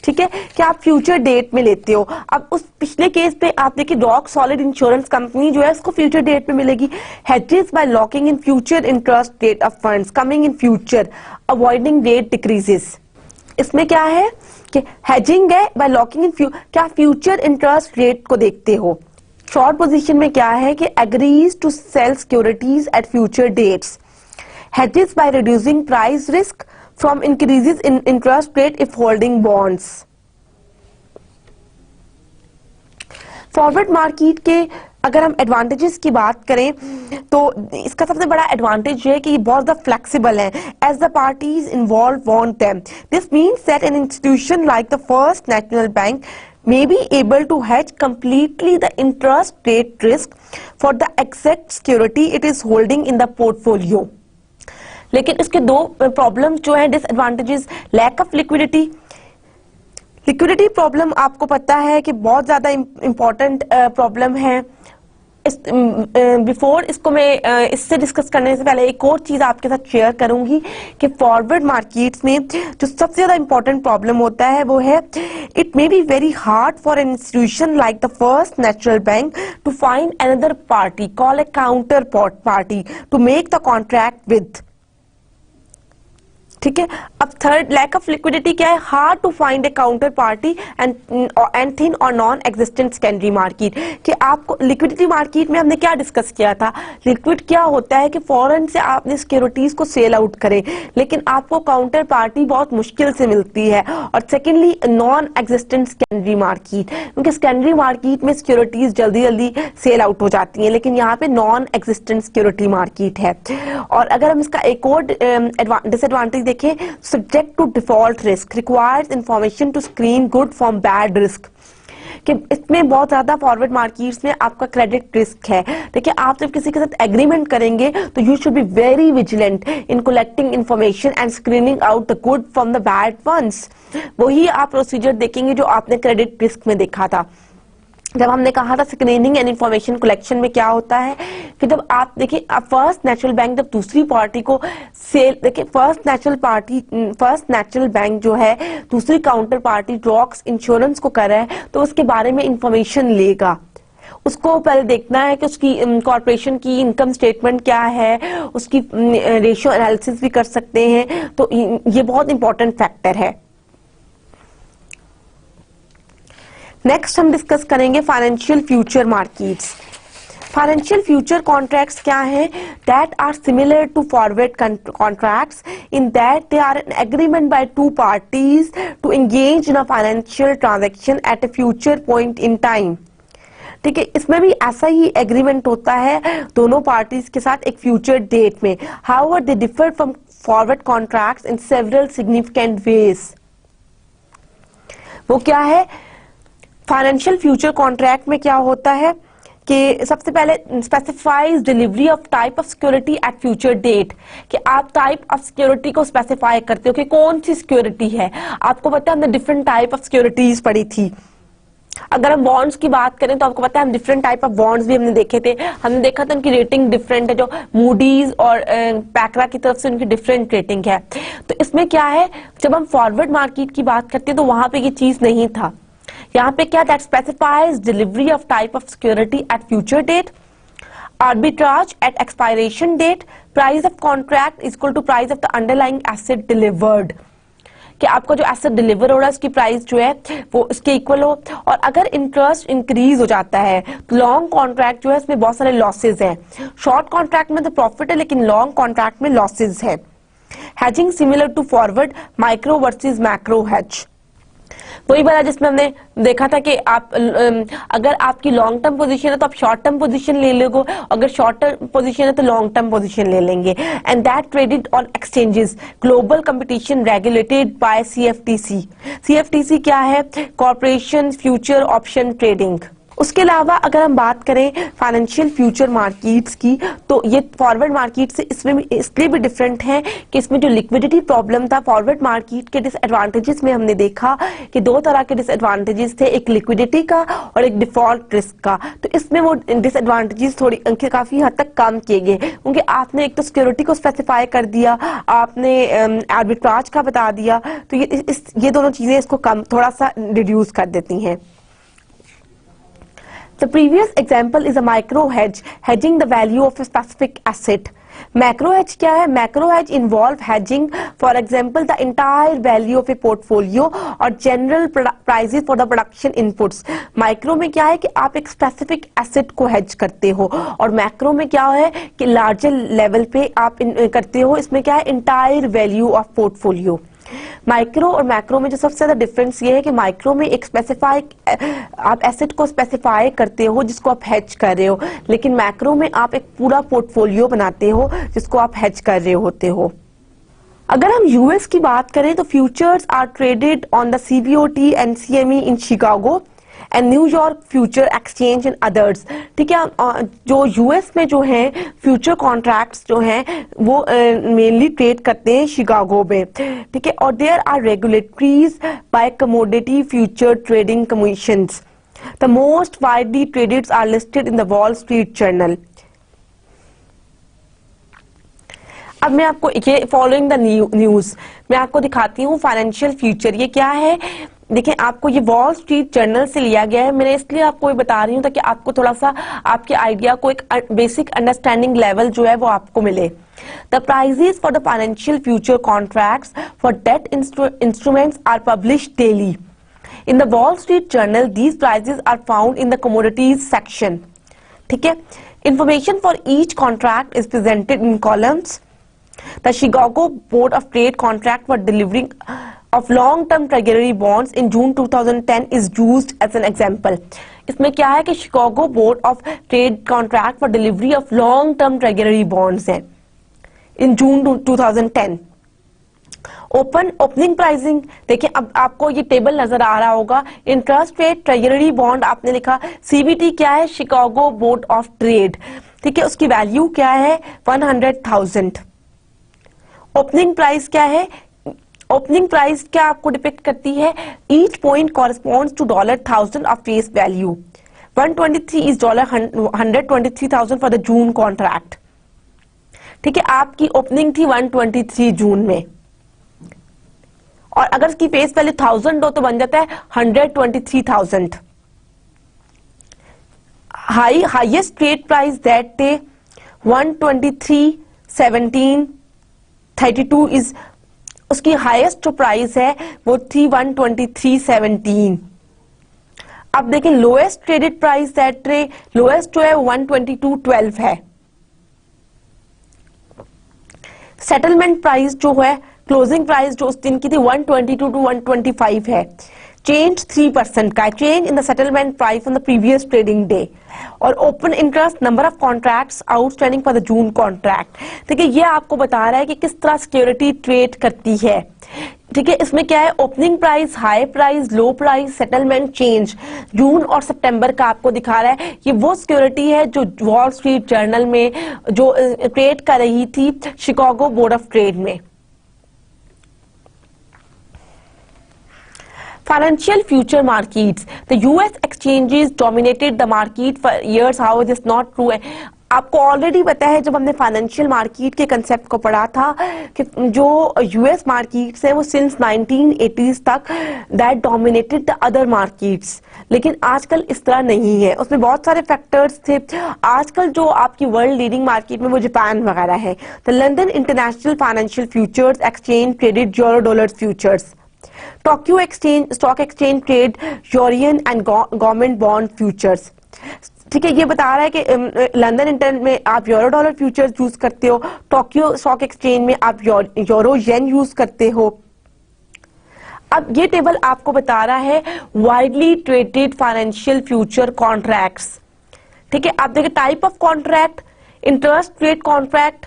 ठीक है, कि आप फ्यूचर डेट में लेते हो। अब उस पिछले केस पे आप देखिए रॉक सॉलिड इंश्योरेंस कंपनी जो है इसको फ्यूचर डेट में मिलेगी, hedges by locking in future interest rate of funds coming in future avoiding rate decreases. इसमें क्या है कि हेजिंग है बाय लॉकिंग इन क्या फ्यूचर इंटरेस्ट रेट को देखते हो। शॉर्ट पोजीशन में क्या है कि agrees to sell securities at future dates, hedges by reducing price risk from increases in interest rate if holding bonds। Forward market के अगर हम एडवांटेजेस की बात करें तो इसका सबसे बड़ा एडवांटेज है कि ये बहुत ज्यादा फ्लेक्सिबल है, as the parties involve want them. This means that an institution like the First National Bank may be able to hedge completely the interest rate risk for the exact security it is holding in the portfolio। लेकिन इसके दो problem जो है disadvantages, lack of liquidity. Liquidity problem आपको पता है कि बहुत ज्यादा इंपॉर्टेंट प्रॉब्लम है। बिफोर इसको मैं इससे डिस्कस करने से पहले एक और चीज आपके साथ शेयर करूंगी कि फॉरवर्ड मार्केट्स में जो सबसे ज्यादा इंपॉर्टेंट प्रॉब्लम होता है वो है it may be very hard for an institution like the First National Bank to find another party call a counter party to make the contract with. ठीक है। अब थर्ड, लैक ऑफ लिक्विडिटी क्या है? Hard to find a counter party and thin और non existent secondary market. कि आपको liquidity market में हमने क्या डिस्कस किया था? लिक्विड क्या होता है कि फौरन से आपने सिक्योरिटीज को सेल आउट करें, लेकिन आपको काउंटर पार्टी बहुत मुश्किल से मिलती है। और secondly non existent secondary market, क्योंकि सेकेंडरी मार्केट में सिक्योरिटीज जल्दी जल्दी सेल आउट हो जाती हैं, लेकिन यहाँ पे नॉन एग्जिस्टेंट सिक्योरिटी मार्केट है। और अगर हम इसका एक और डिसएडवांटेज देखें, subject to default risk, requires information to screen good from bad risk. कि इसमें बहुत ज्यादा फॉरवर्ड मार्केट्स में आपका क्रेडिट रिस्क है। देखिए, आप जब किसी के साथ एग्रीमेंट करेंगे तो you should be very vigilant in collecting information and screening out the good from the bad ones. वही आप प्रोसीजर देखेंगे जो आपने क्रेडिट रिस्क में देखा था। जब हमने कहा था स्क्रीनिंग एंड इंफॉर्मेशन कलेक्शन में क्या होता है कि जब आप देखिए, फर्स्ट नेचुरल बैंक जब दूसरी पार्टी को सेल, देखिए फर्स्ट नेचुरल बैंक जो है दूसरी काउंटर पार्टी रॉक्स इंश्योरेंस को कर रहा है, तो उसके बारे में इंफॉर्मेशन लेगा। उसको पहले देखना है कि उसकी कॉर्पोरेशन की इनकम स्टेटमेंट क्या है, उसकी रेशियो एनालिसिस भी कर सकते हैं। तो ये बहुत इंपॉर्टेंट फैक्टर है। नेक्स्ट हम डिस्कस करेंगे financial future markets. Financial future contracts क्या है? That are similar to forward contracts in that they are an agreement by two parties to engage in a financial transaction at a future point in time. ठीक है, इसमें भी ऐसा ही agreement होता है दोनों पार्टीज के साथ एक फ्यूचर डेट में। However they differ from forward contracts in several significant ways. वो क्या है? फाइनेंशियल फ्यूचर कॉन्ट्रैक्ट में क्या होता है कि सबसे पहले specifies delivery of type of security at future date. कि आप टाइप ऑफ सिक्योरिटी को स्पेसिफाई करते हो कि कौन सी सिक्योरिटी है। आपको पता है हमने डिफरेंट टाइप ऑफ सिक्योरिटीज पढ़ी थी। अगर हम बॉन्ड्स की बात करें तो आपको पता है हम डिफरेंट टाइप ऑफ बॉन्ड्स भी हमने देखे थे। हमने देखा था उनकी रेटिंग डिफरेंट है, जो मूडीज और पैकरा की तरफ से उनकी डिफरेंट रेटिंग है। तो इसमें क्या है, जब हम फॉरवर्ड मार्केट की बात करते हैं तो वहां पे ये चीज नहीं था। यहाँ पे क्या, that specifies delivery of type of security at future date, arbitrage at expiration date, price of contract is equal to price of the underlying asset delivered. कि आपका जो एसेट डिलीवर हो रहा है उसकी प्राइस जो है वो इसके इक्वल हो। और अगर इंटरेस्ट इंक्रीज हो जाता है तो लॉन्ग कॉन्ट्रैक्ट जो है इसमें बहुत सारे लॉसेज हैं। शॉर्ट कॉन्ट्रैक्ट में तो प्रॉफिट है, लेकिन लॉन्ग कॉन्ट्रैक्ट में लॉसेज है। Hedging similar to forward, micro versus macro hedge. वही वाला जिसमें हमने देखा था कि आप अगर आपकी लॉन्ग टर्म पोजीशन है तो आप शॉर्ट टर्म पोजीशन ले लोगे, अगर शॉर्ट टर्म पोजीशन है तो लॉन्ग टर्म पोजीशन ले लेंगे। And that traded on exchanges, global competition regulated by CFTC. CFTC क्या है? Corporation future option trading. उसके अलावा अगर हम बात करें फाइनेंशियल फ्यूचर मार्केट्स की, तो ये फॉरवर्ड मार्केट से इसमें इसलिए भी डिफरेंट है कि इसमें जो लिक्विडिटी प्रॉब्लम था, फॉरवर्ड मार्केट के डिसएडवांटेजेस में हमने देखा कि दो तरह के डिसएडवांटेजेस थे, एक लिक्विडिटी का और एक डिफॉल्ट रिस्क का। तो इसमें वो डिसएडवांटेजेस थोड़ी काफी हद तक कम किए गए, क्योंकि आपने एक तो सिक्योरिटी को स्पेसिफाई कर दिया, आपने आर्बिट्राज का बता दिया, तो ये दोनों चीजें इसको कम थोड़ा सा रिड्यूस कर देती हैं। The previous example is a micro hedge, hedging the value of a specific asset. Macro hedge क्या है? Macro hedge involve hedging, for example, the entire value of a portfolio or general prices for the production inputs. Micro में क्या है कि आप एक specific asset को hedge करते हो, और macro में क्या है कि larger level पे आप करते हो। इसमें क्या है? entire value of portfolio। Micro और मैक्रो में जो सबसे ज्यादा डिफरेंस ये है कि माइक्रो में एक स्पेसिफाई आप एसेट को स्पेसिफाई करते हो जिसको आप हेज कर रहे हो, लेकिन मैक्रो में आप एक पूरा पोर्टफोलियो बनाते हो जिसको आप हेज कर रहे होते हो। अगर हम यूएस की बात करें तो futures are traded on the सीबीओटी and CME in Chicago and New York future exchange and others. ठीक है, जो यूएस में जो है फ्यूचर कॉन्ट्रैक्ट्स जो हैं वो मेनली ट्रेड करते हैं शिकागो में। ठीक है, और there are regulatories by commodity future trading commissions. The most widely traded are listed in the Wall Street Journal. अब मैं आपको ये फॉलोइंग द न्यूज मैं आपको दिखाती हूँ फाइनेंशियल फ्यूचर। ये क्या है? देखिए आपको ये वॉल स्ट्रीट जर्नल से लिया गया है, मैंने इसलिए आपको ये बता रही हूँ ताकि आपको थोड़ा सा आपके आइडिया को एक बेसिक अंडरस्टैंडिंग लेवल जो है वो आपको मिले। The prices for the financial future contracts for debt instruments are published daily in the Wall Street Journal. These prices are found in the commodities section. ठीक है, information for each contract is presented in columns. The Chicago Board of Trade contract for delivering of long-term treasury bonds in June 2010 is used as an example. इसमें क्या है कि Chicago Board of Trade contract for delivery of long-term treasury bonds है in June 2010. Opening pricing देखिए, अब आपको ये table नजर आ रहा होगा। इंटरेस्ट रेट ट्रेजरी बॉन्ड आपने लिखा, सीबीटी क्या है, शिकागो बोर्ड ऑफ ट्रेड। ठीक है, उसकी वैल्यू क्या है, 100,000। ओपनिंग प्राइस क्या है, ओपनिंग प्राइस क्या आपको डिपिक्ट करती है, each point corresponds to $1,000 of face value. 123 is $123,000 for the June contract. ठीक है, आपकी ओपनिंग थी 123 जून में, और अगर इसकी फेस वैल्यू 1000 हो तो बन जाता है 123,000। Highest trade price that day 123.1732 is, उसकी हाईएस्ट जो प्राइस है वो थी 123.17। अब देखिए lowest traded price that day, lowest जो है 122.12 है। सेटलमेंट प्राइस जो है, क्लोजिंग प्राइस जो उस दिन की थी 122 to 125 है। चेंज 3% का है, change in the settlement price on the previous trading day. और open interest, number of contracts outstanding for the June contract. देखिए ये आपको बता रहा है कि किस तरह सिक्योरिटी ट्रेड करती है। ठीक है, इसमें क्या है, opening price, high price, low price, settlement, change. June और सितंबर का आपको दिखा रहा है। ये वो सिक्योरिटी है जो वॉल स्ट्रीट जर्नल में जो ट्रेड कर रही थी शिकागो बोर्ड ऑफ ट्रेड में। Financial future markets. The U.S. exchanges dominated the market for years. How is this not true? आपको ऑलरेडी पता है, जब हमने फाइनेंशियल मार्केट के कंसेप्ट को पढ़ा था, कि जो यूएस मार्केट्स है वो सिंस 1980s तक that dominated the other markets. लेकिन आजकल इस तरह नहीं है, उसमें बहुत सारे फैक्टर्स थे। आजकल जो आपकी वर्ल्ड लीडिंग मार्केट में वो जापान वगैरह है। The London international financial futures exchange traded euro dollar futures. Tokyo exchange stock exchange trade European and government bond futures. ठीक है, ये बता रहा है कि लंदन इंटर में आप यूरो डॉलर फ्यूचर्स यूज करते हो, टोक्यो स्टॉक एक्सचेंज में आप यूरो येन यूज करते हो। अब ये टेबल आपको बता रहा है widely traded financial future contracts. ठीक है, आप देखिए type of contract, interest rate contract,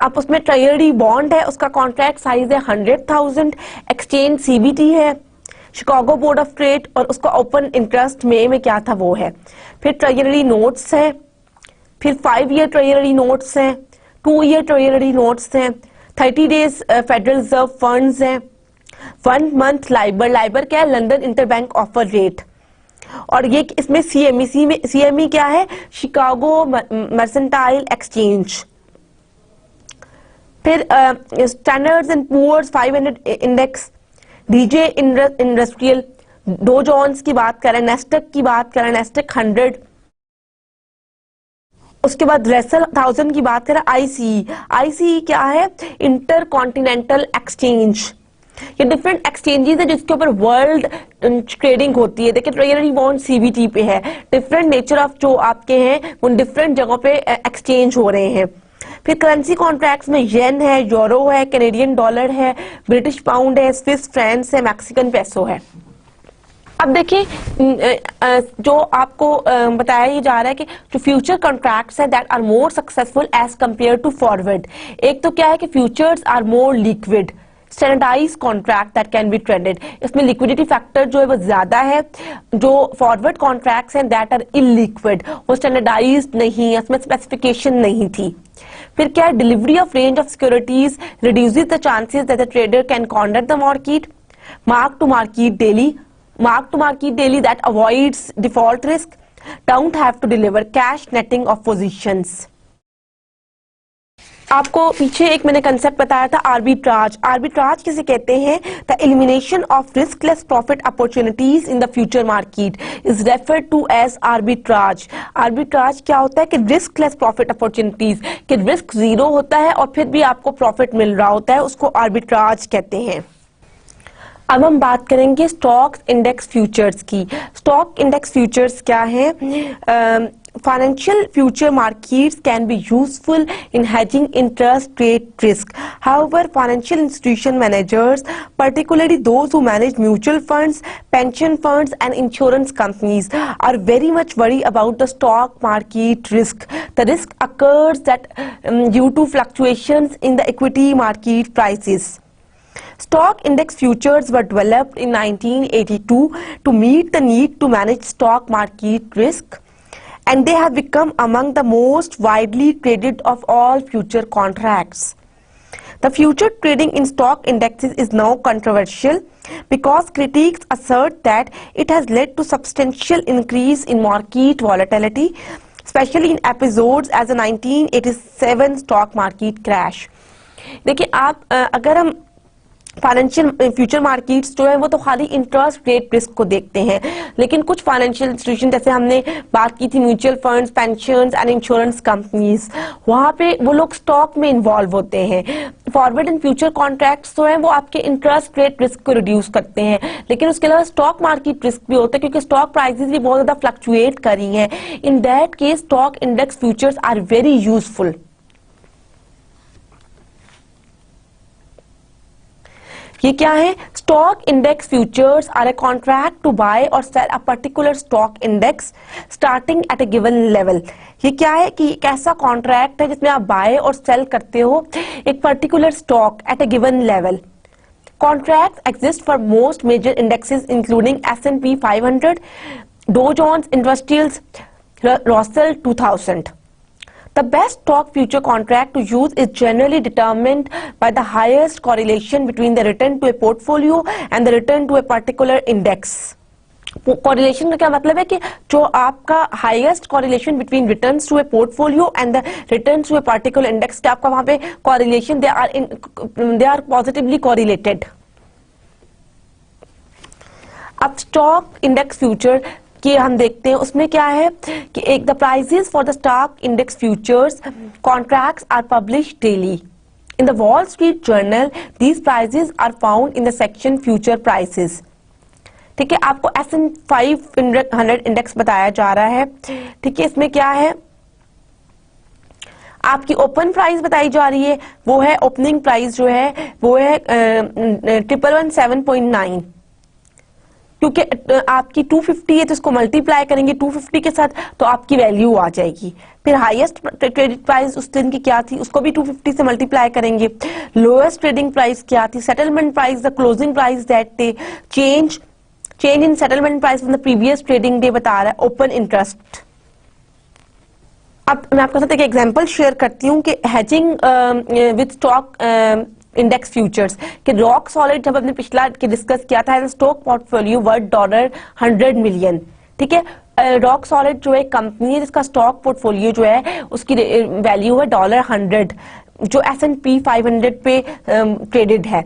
अब उसमें ट्रेजरी बॉन्ड है, उसका कॉन्ट्रैक्ट साइज है 100,000, एक्सचेंज सीबीटी है, शिकागो बोर्ड ऑफ ट्रेड, और उसका ओपन इंटरेस्ट में क्या था वो है। फिर ट्रेजरी नोट्स है, फिर 5 ईयर ट्रेजरी नोट्स हैं, 2 ईयर ट्रेजरी नोट्स हैं, 30 डेज फेडरल रिजर्व फंड्स हैं, 1 मंथ लाइबर। लाइबर क्या है, लंदन इंटरबैंक ऑफर रेट। और ये इसमें सीएमई क्या है, शिकागो मर्सेंटाइल एक्सचेंज। फिर Standards and Poor's 500 index, DJ industrial, Dow Jones की बात करें, नेस्टक की बात करें, नेस्टक 100, उसके बाद रेसल 1000 की बात करें, आईसीई क्या है, इंटर कॉन्टिनेंटल एक्सचेंज। ये डिफरेंट एक्सचेंजेस है जिसके ऊपर वर्ल्ड ट्रेडिंग होती है। देखिए ट्रेजरी बॉन्ड सीबीटी पे है, डिफरेंट नेचर ऑफ जो आपके हैं वो डिफरेंट जगहों पे एक्सचेंज हो रहे हैं। फिर करेंसी कॉन्ट्रैक्ट्स में येन है, यूरो है, कैनेडियन डॉलर है, ब्रिटिश पाउंड है, स्विस फ्रैंक्स है, मैक्सिकन पेसो है। अब देखिए जो आपको बताया ये जा रहा है कि जो फ्यूचर कॉन्ट्रैक्ट्स है that are more successful as compare to forward. एक तो क्या है कि futures are more liquid, standardize contract that can be traded, इसमें लिक्विडिटी फैक्टर जो है वो ज्यादा है। जो फॉरवर्ड कॉन्ट्रैक्ट्स हैं दैट आर इलिक्विड, वो स्टैंडर्डाइज्ड नहीं है, उसमें स्पेसिफिकेशन नहीं थी। फिर क्या है, delivery of range of securities reduces the chances that the trader can conduct the market. Mark to market daily that avoids default risk, don't have to deliver cash netting of positions. आपको पीछे एक मैंने concept बताया था arbitrage. Arbitrage किसे कहते हैं? The elimination of riskless profit opportunities in the future market is referred to as arbitrage. Arbitrage क्या होता है कि रिस्कलेस प्रॉफिट अपॉर्चुनिटीज, कि रिस्क जीरो होता है और फिर भी आपको प्रॉफिट मिल रहा होता है, उसको आर्बिट्राज कहते हैं। अब हम बात करेंगे स्टॉक इंडेक्स फ्यूचर्स की। स्टॉक इंडेक्स फ्यूचर्स क्या है? Financial future markets can be useful in hedging interest rate risk. However, financial institution managers, particularly those who manage mutual funds, pension funds and insurance companies, are very much worried about the stock market risk. The risk occurs that due to fluctuations in the equity market prices. Stock index futures were developed in 1982 to meet the need to manage stock market risk, and they have become among the most widely traded of all future contracts. The future trading in stock indexes is now controversial because critics assert that it has led to substantial increase in market volatility, especially in episodes as the 1987 stock market crash. देखिए आप अगर हम financial future markets जो है वो तो खाली interest rate risk को देखते हैं, लेकिन कुछ फाइनेंशियल इंस्टीट्यूशन जैसे हमने बात की थी mutual funds, pensions and insurance companies, वहां पे वो लोग स्टॉक में इन्वॉल्व होते हैं। फॉरवर्ड एंड फ्यूचर कॉन्ट्रैक्ट्स जो है वो आपके इंटरेस्ट रेट रिस्क को रिड्यूस करते हैं, लेकिन उसके अलावा स्टॉक मार्केट रिस्क भी होता है क्योंकि स्टॉक प्राइसेस भी बहुत ज्यादा फ्लक्चुएट कर रही हैं। In that case stock index futures are very useful. ये क्या है? Stock index futures are a contract to buy और sell a particular stock index starting at a given level. ये क्या है कि एक ऐसा कॉन्ट्रैक्ट है जिसमें आप बाय और सेल करते हो एक particular stock at a given level. Contracts exist for most major indexes including S&P 500, Dow Jones Industrials, Russell 2000. The best stock future contract to use is generally determined by the highest correlation between the return to a portfolio and the return to a particular index. Correlation का क्या मतलब है कि जो आपका highest correlation between returns to a portfolio and the returns to a particular index, क्या आपका वहां पे correlation they are positively correlated. अब स्टॉक इंडेक्स फ्यूचर कि हम देखते हैं उसमें क्या है कि एक the prices for the stock index futures contracts are publish daily in the Wall Street Journal. These prices are found in the section future prices. ठीक है, आपको S&P 500 इंडेक्स बताया जा रहा है। ठीक है, इसमें क्या है आपकी ओपन प्राइस बताई जा रही है, वो है ओपनिंग प्राइस जो है वो है 1117.9, क्योंकि आपकी 250 है तो इसको मल्टीप्लाई करेंगे 250 के साथ तो आपकी वैल्यू आ जाएगी। फिर हाईएस्ट ट्रेडिंग प्राइस उस दिन की क्या थी उसको भी 250 से मल्टीप्लाई करेंगे। लोएस्ट ट्रेडिंग प्राइस क्या थी? Settlement price, the closing price that day, change in settlement price from the previous trading day बता रहा है ओपन इंटरेस्ट। अब मैं आपके साथ एक एग्जांपल शेयर करती हूँ कि hedging with stock index futures कि रॉक सॉलिड जब हमने पिछला डिस्कस किया था स्टॉक पोर्टफोलियो वर्थ $100 मिलियन। ठीक है, रॉक सॉलिड जो है कंपनी है जिसका स्टॉक पोर्टफोलियो जो है उसकी वैल्यू है $100 जो S&P 500 पे ट्रेडेड है।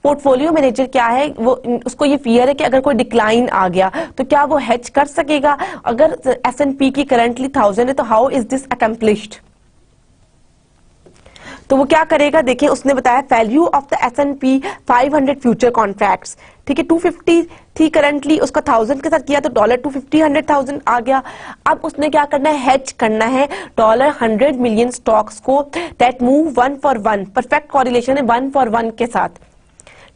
पोर्टफोलियो मैनेजर क्या है वो उसको ये फियर है कि अगर कोई डिक्लाइन आ गया तो क्या वो हेज कर सकेगा। अगर S&P की करंटली 1000 है तो हाउ इज दिस अकम्प्लिश्ड? तो वो क्या करेगा देखिए, उसने बताया value of the S&P 500 future contracts. ठीक है, 250 थी करंटली, उसका 1000 के साथ किया तो $250 100,000 आ गया। अब उसने क्या करना है, हेज करना है $100 मिलियन स्टॉक्स को that move 1 for 1, perfect correlation है 1 for 1 के साथ।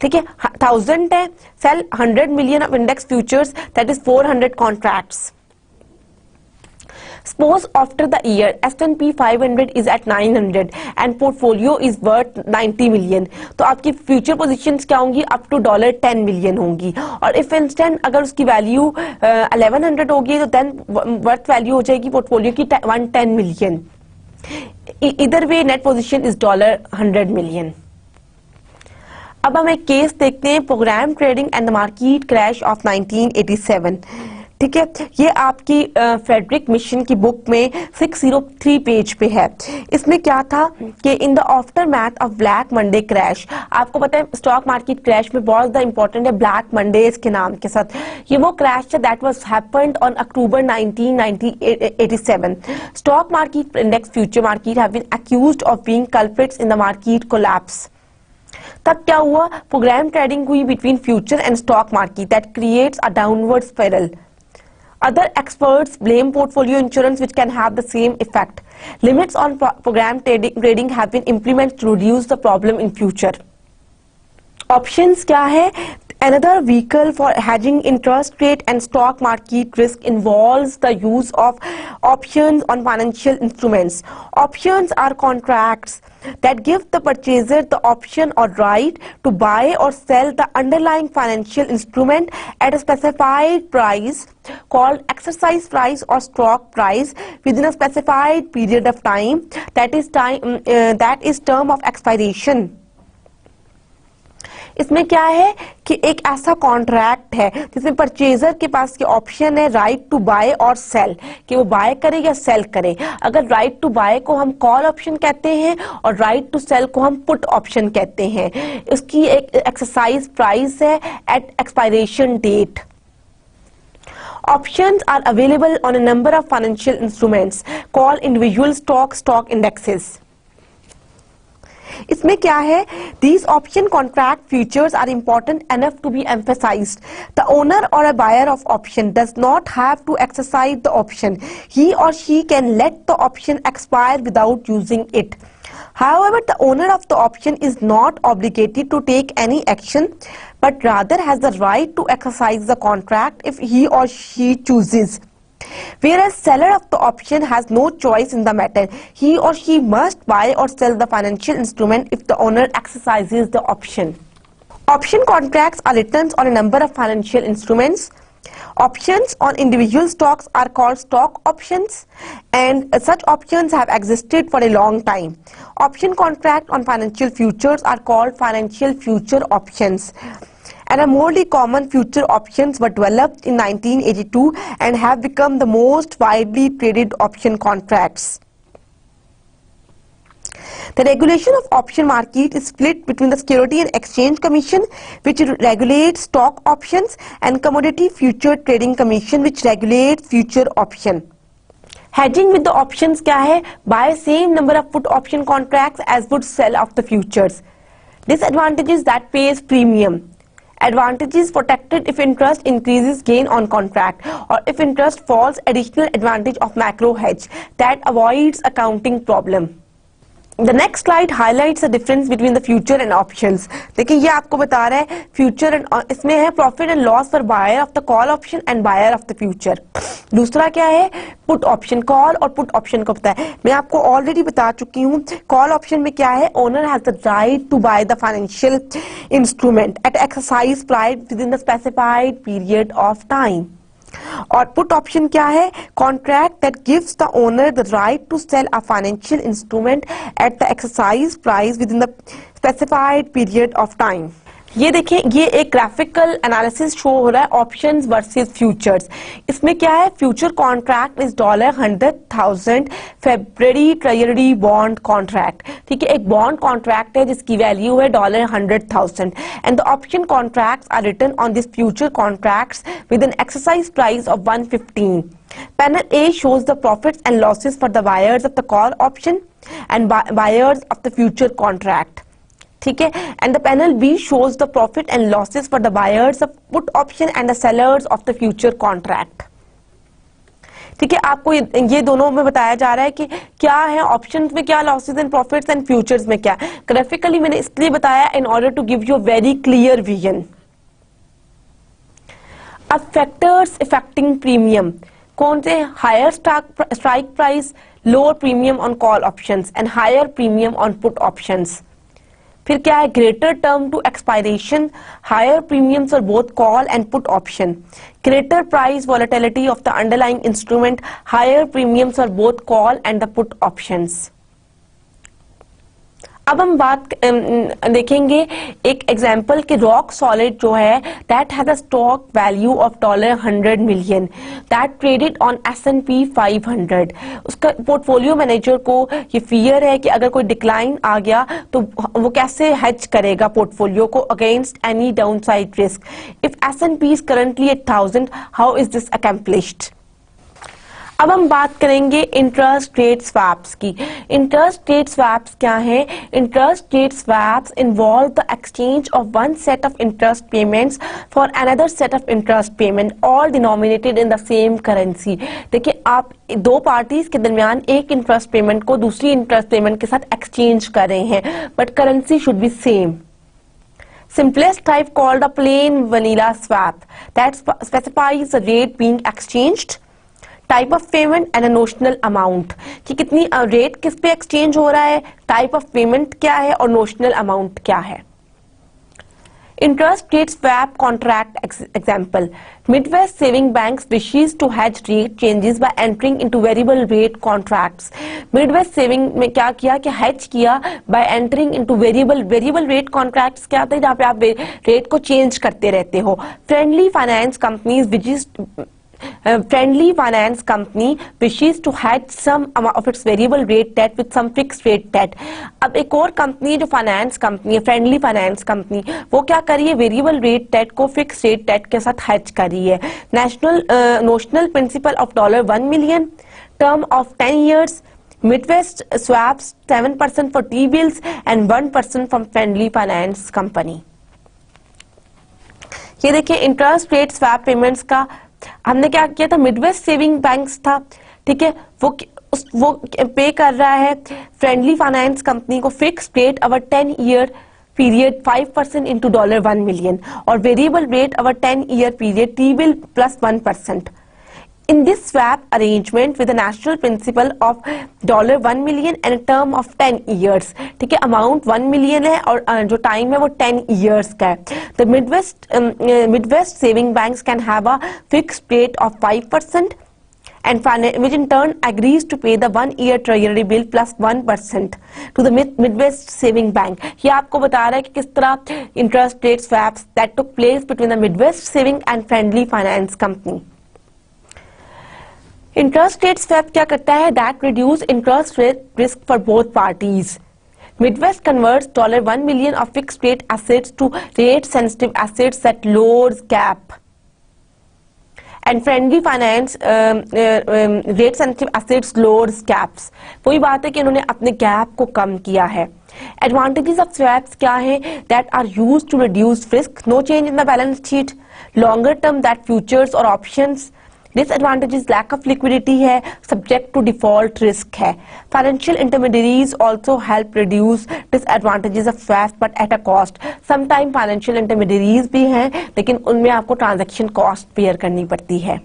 ठीक है, 1000 है, sell 100 million of index futures that is 400 contracts. Suppose after the year S&P 500 is at 900 and portfolio is worth 90 million, तो आपकी फ्यूचर पोजीशंस क्या होंगी? अप टू $10 मिलियन होंगी। और इफ इंस्टेंट अगर उसकी वैल्यू 1100 होगी तो देन वर्थ वैल्यू हो जाएगी पोर्टफोलियो की 110 मिलियन। इधर वे नेट पोजीशन इज $100 मिलियन। अब हम एक केस देखते हैं, program trading and the market crash of 1987। ठीक है, ये आपकी फेडरिक मिशन की बुक में 603 पेज पे है। इसमें क्या था कि in the after math of black Monday crash, आपको पता है स्टॉक मार्केट क्रैश में बहुत ज्यादा इंपॉर्टेंट है ब्लैक मंडेज के नाम के साथ, ये वो क्रैश है that was happened on October 1987। Stock market index future market have been accused of being culprits in the market collapse. तब क्या हुआ, प्रोग्राम ट्रेडिंग हुई between future and stock market that creates a downward spiral. Other experts blame portfolio insurance which can have the same effect. Limits on program trading have been implemented to reduce the problem in future. Options क्या है? Another vehicle for hedging interest rate and stock market risk involves the use of options on financial instruments. Options are contracts that give the purchaser the option or right to buy or sell the underlying financial instrument at a specified price called exercise price or stock price within a specified period of time, that is term of expiration. इसमें क्या है कि एक ऐसा contract है जिसमें purchaser के पास ये ऑप्शन है राइट टू बाय और सेल, कि वो बाय करे या सेल करे। अगर राइट टू बाय को हम कॉल ऑप्शन कहते हैं और राइट टू सेल को हम पुट ऑप्शन कहते हैं। इसकी एक एक्सरसाइज प्राइस है at expiration date. Options are available on a number of financial instruments called individual stock indexes. इसमें क्या है, these option contract features are important enough to be emphasized. The owner or a buyer of option does not have to exercise the option. He or she can let the option expire without using it. However, the owner of the option is not obligated to take any action, but rather has the right to exercise the contract if he or she chooses. Whereas seller of the option has no choice in the matter. He or she must buy or sell the financial instrument if the owner exercises the option. Option contracts are written on a number of financial instruments. Options on individual stocks are called stock options, and such options have existed for a long time. Option contracts on financial futures are called financial future options. And a more common future options were developed in 1982 and have become the most widely traded option contracts. The regulation of option market is split between the Security and Exchange Commission, which regulates stock options, and Commodity Future Trading Commission, which regulates future option. Hedging with the options क्या है? Buy same number of put option contracts as would sell of the futures. Disadvantages that pays premium. Advantages protected if interest increases gain on contract, or if interest falls additional advantage of macro hedge that avoids accounting problem. The next slide highlights the difference between the future and options. देखिए ये आपको बता रहा है future and, इसमें है profit and loss for buyer of the call option and buyer of the future. दूसरा क्या है, पुट ऑप्शन। कॉल और पुट ऑप्शन को पता है, मैं आपको ऑलरेडी बता चुकी हूँ। कॉल ऑप्शन में क्या है, owner has the right to buy the financial instrument at exercise price within the specified period of time. और पुट ऑप्शन क्या है, contract that gives the owner the right to sell a financial instrument at the exercise price within the specified period of time. ये देखिए, ये एक graphical analysis show हो रहा है ऑप्शंस वर्सेस फ्यूचर्स। इसमें क्या है, future contract is $100,000 February treasury bond contract. ठीक है, एक बॉन्ड कॉन्ट्रैक्ट है जिसकी वैल्यू है $100,000 and the option contracts are written on this future contracts with an exercise price of 115। Panel A shows the profits and losses for the buyers of the call option and buyers of the future contract. ठीक है, and the panel B shows the profit and losses for the buyers of put option and the sellers of the future contract. ठीक है, आपको ये दोनों में बताया जा रहा है कि क्या है ऑप्शंस में क्या losses and profits and futures में क्या। ग्राफिकली मैंने इसलिए बताया in order to give you very clear vision. अब फैक्टर्स इफेक्टिंग प्रीमियम कौन से, higher strike price, lower premium on call options and higher premium on put options. फिर क्या है, greater term to expiration, higher premiums for both call and put option, greater price volatility of the underlying instrument, higher premiums for both call and the put options. अब हम बात देखेंगे एक example कि rock solid जो है that has a stock value of $100 million that traded on S&P 500। उसका portfolio manager को ये फियर है कि अगर कोई डिक्लाइन आ गया तो वो कैसे हेज करेगा पोर्टफोलियो को against any downside risk. If S&P is currently at 1000, how is this accomplished. अब हम बात करेंगे इंटरेस्ट रेट स्वैप्स की। इंटरेस्ट रेट स्वैप्स क्या है? Interest rate swaps involve the exchange of one set of interest payments for another set of interest payment all denominated in the same currency. देखिए, आप दो पार्टीज के दरमियान एक interest payment को दूसरी इंटरेस्ट पेमेंट के साथ एक्सचेंज कर रहे हैं, but currency should be same. Simplest type called a plain vanilla swap that specifies the rate being exchanged, type of payment and notional amount, कि कितनी रेट किस पे एक्सचेंज हो रहा है, टाइप ऑफ पेमेंट क्या है और नोशनल अमाउंट क्या है। Interest rate swap contract example, Midwest saving banks wishes to hedge rate changes by entering into variable rate contracts. Midwest saving में क्या किया कि हेज किया by entering into variable rate contracts क्या होता है, जहां पे आप रेट को चेंज करते रहते हो। Friendly finance companies wishes to hedge some of its variable rate debt with some fixed rate debt। अब एक और कंपनी जो फाइनेंस कंपनी है, फ्रेंडली फाइनेंस कंपनी, वो क्या कर रही है, वेरिएबल रेट डेट को फिक्स रेट डेट के साथ हेज कर रही है। Notional principle of $1 million, term of 10 years, Midwest swaps 7% for T-bills and 1% from friendly finance company. ये देखिए इंटरेस्ट रेट स्वैप पेमेंट्स का हमने क्या किया था, मिडवेस्ट सेविंग बैंक्स था, ठीक है, वो पे कर रहा है फ्रेंडली फाइनेंस कंपनी को फिक्स रेट अवर 10 year पीरियड 5% इंटू $1 मिलियन और variable rate our 10 year period T-bill plus 1%। In this swap arrangement with a national principal of $1 million and a term of 10 years, ठीक है, amount 1 million है और जो time है वो 10 years का है। The Midwest saving banks can have a fixed rate of 5% and which in turn agrees to pay the 1 year treasury bill plus 1% to the Midwest saving bank। ये आपको बता रहा है कि किस तरह interest rate swaps that took place between the Midwest saving and friendly finance company। Interest rate swap क्या करता है, that reduce interest rate risk for both parties. Midwest converts $1 million of fixed rate assets to rate sensitive assets that lowers gap and friendly finance rate sensitive assets lowers gaps. वही बात है कि इन्होंने अपने gap को कम किया है। Advantages of swaps क्या है, that are used to reduce risk, no change in the balance sheet, longer term that futures और options. Disadvantages lack of liquidity है, सब्जेक्ट टू डिफॉल्ट रिस्क है। Financial intermediaries also help reduce disadvantages of swap but at a cost. Sometime financial intermediaries भी हैं लेकिन उनमें आपको transaction cost pair करनी पड़ती है।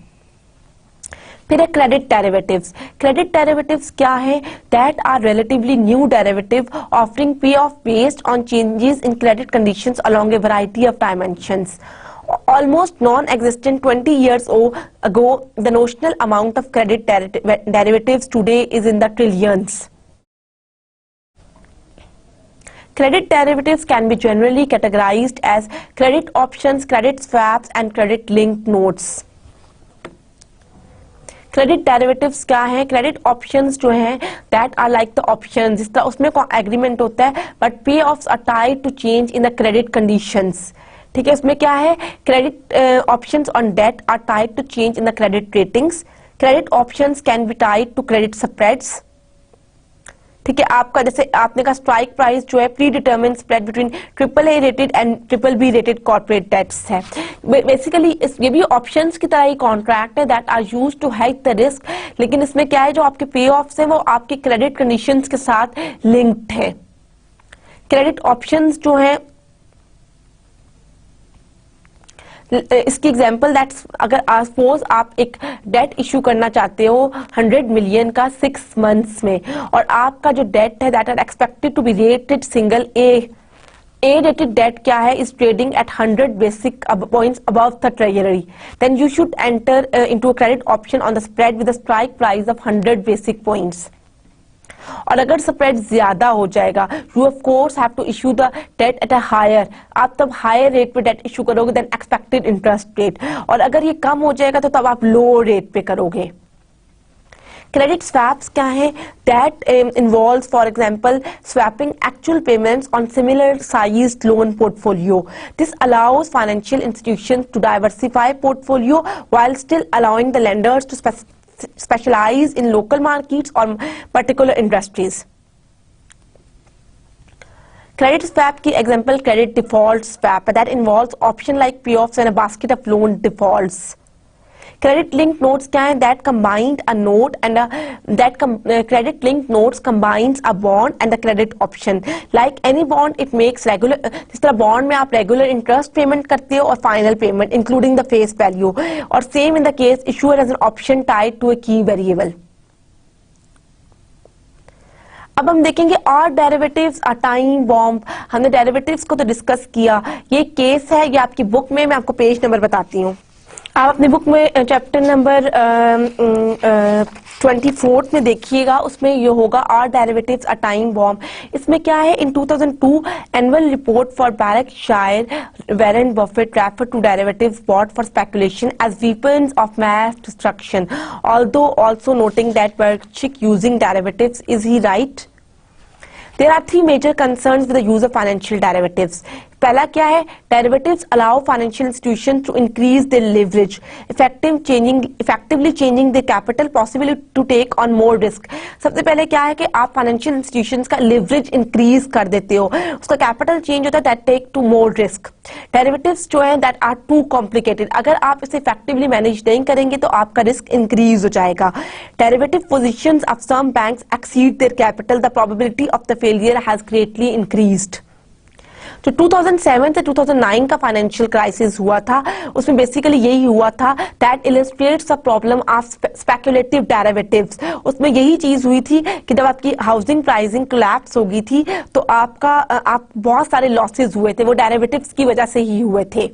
फिर है क्रेडिट डेरिवेटिव्स। क्रेडिट डेरिवेटिव्स क्या है, that are relatively new derivative offering pay off based on changes in credit conditions along a variety of dimensions. Almost non-existent 20 years ago, the notional amount of credit derivatives today is in the trillions. Credit derivatives can be generally categorized as credit options, credit swaps, and credit linked notes. Credit derivatives क्या है, credit options जो हैं that are like the option, जिस तरह उसमें agreement होता है but payoffs are tied to change in the credit conditions. ठीक है, इसमें क्या है, credit options on debt are tied to change in the credit ratings. Credit options can be tied to credit spreads. ठीक है, आपका जैसे आपने कहा स्ट्राइक प्राइस जो है predetermined spread between AAA rated and BBB rated corporate debts है। Basically ये भी ऑप्शंस की तरह ही कॉन्ट्रैक्ट है that are used to hedge the risk, लेकिन इसमें क्या है, जो आपके पे ऑफ्स है वो आपके क्रेडिट कंडीशंस के साथ लिंक्ड है। क्रेडिट ऑप्शंस जो है इसकी एग्जांपल दैट अगर सपोज आप एक डेट इश्यू करना चाहते हो 100 मिलियन का 6 मंथ्स में और आपका जो डेट है that are expected to be rated single A rated debt क्या है, is trading at 100 basic points above the treasury, then you should enter into a credit option on the spread with a strike price of 100 basic points. और अगर spread ज्यादा हो जाएगा, you of course have to issue the debt at a higher, आप तब higher rate पे debt issue करोगे then expected interest rate, और अगर ये कम हो जाएगा तो तब आप लो रेट पे करोगे। क्रेडिट स्वैप्स क्या है? That involves for example swapping actual payments on similar sized loan portfolio. This allows financial institutions to diversify portfolio while still allowing the lenders to specialize in local markets or particular industries. Credit swap की example credit default swap that involves option like payoffs when a basket of loan defaults. Credit linked notes क्या है? That combined a note and credit linked notes combines a bond and the credit option. Like any bond, it makes regular. जिस तरह bond में आप regular interest payment करते हो और final payment including the face value. और same in the case issuer has an option tied to a key variable. अब हम देखेंगे और डेरिवेटिव्स अ टाइम बॉम्ब। हमने डेरिवेटिव्स को तो डिस्कस किया, ये केस है, ये आपकी बुक में, मैं आपको पेज नंबर बताती हूँ। आप अपनी बुक में चैप्टर नंबर 24 में देखिएगा, उसमें ये होगा are derivatives a time bomb. इसमें क्या है? In 2002 annual report for Berkshire Warren Buffett refer to derivatives bought for speculation as weapons of mass destruction, although also noting that Berkshire using derivatives. Is he right? There are three major concerns with the use of financial derivatives. पहला क्या है? Derivatives allow financial institutions to increase their leverage, effectively changing their capital, possibly to take on more risk. सबसे पहले क्या है कि आप financial institutions का लेवरेज इंक्रीज कर देते हो, उसका कैपिटल चेंज होता है, that take to more risk. Derivatives जो है दैट आर टू कॉम्प्लिकेटेड, अगर आप इसे इफेक्टिवली मैनेज नहीं करेंगे तो आपका रिस्क इंक्रीज हो जाएगा। Derivative positions of some banks exceed their capital, the probability of the failure has greatly increased. जो 2007 से 2009 का फाइनेंशियल क्राइसिस हुआ था, उसमें बेसिकली यही हुआ था, that illustrates the problem of speculative derivatives. उसमें यही चीज हुई थी कि जब आपकी हाउसिंग प्राइसिंग कोलैप्स हो गई थी तो आप बहुत सारे लॉसेस हुए थे, वो डेरिवेटिव्स की वजह से ही हुए थे।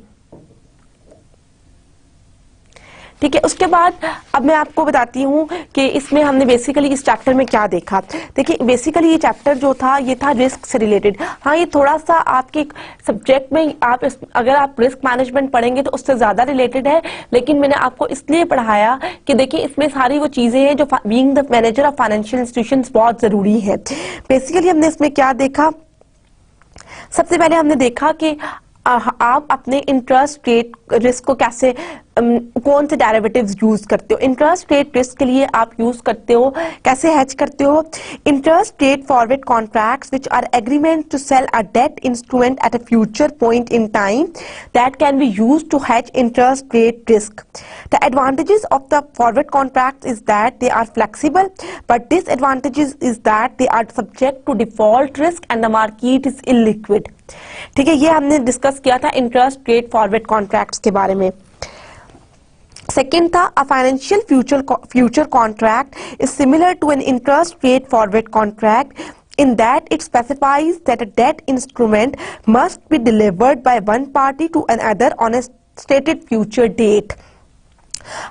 ठीक है, उसके बाद अब मैं आपको बताती हूँ कि इसमें हमने बेसिकली इस चैप्टर में क्या देखा। देखिए बेसिकली ये चैप्टर जो था ये था रिस्क से रिलेटेड। हाँ, ये थोड़ा सा आपके सब्जेक्ट में अगर आप रिस्क मैनेजमेंट पढ़ेंगे तो उससे ज्यादा रिलेटेड है, लेकिन मैंने आपको इसलिए पढ़ाया कि देखिए इसमें सारी वो चीजें हैं जो being the manager of financial institutions बहुत जरूरी है। बेसिकली हमने इसमें क्या देखा? सबसे पहले हमने देखा कि आप अपने इंटरेस्ट रेट रिस्क को कैसे कौन से डेरिवेटिव्स यूज करते हो। इंटरेस्ट रेट रिस्क के लिए आप यूज करते हो, कैसे हेज करते हो? Interest rate forward contracts which are agreement to sell a debt instrument at a future point in time that can be used to hedge interest rate risk. The advantages of the forward contracts is that they are flexible, but disadvantages is that they are subject to default risk and the market is illiquid. ठीक है, ये हमने discuss किया था interest rate forward contracts के बारे में। Second था a financial future contract is similar to an interest rate forward contract in that it specifies that a debt instrument must be delivered by one party to another on a stated future date.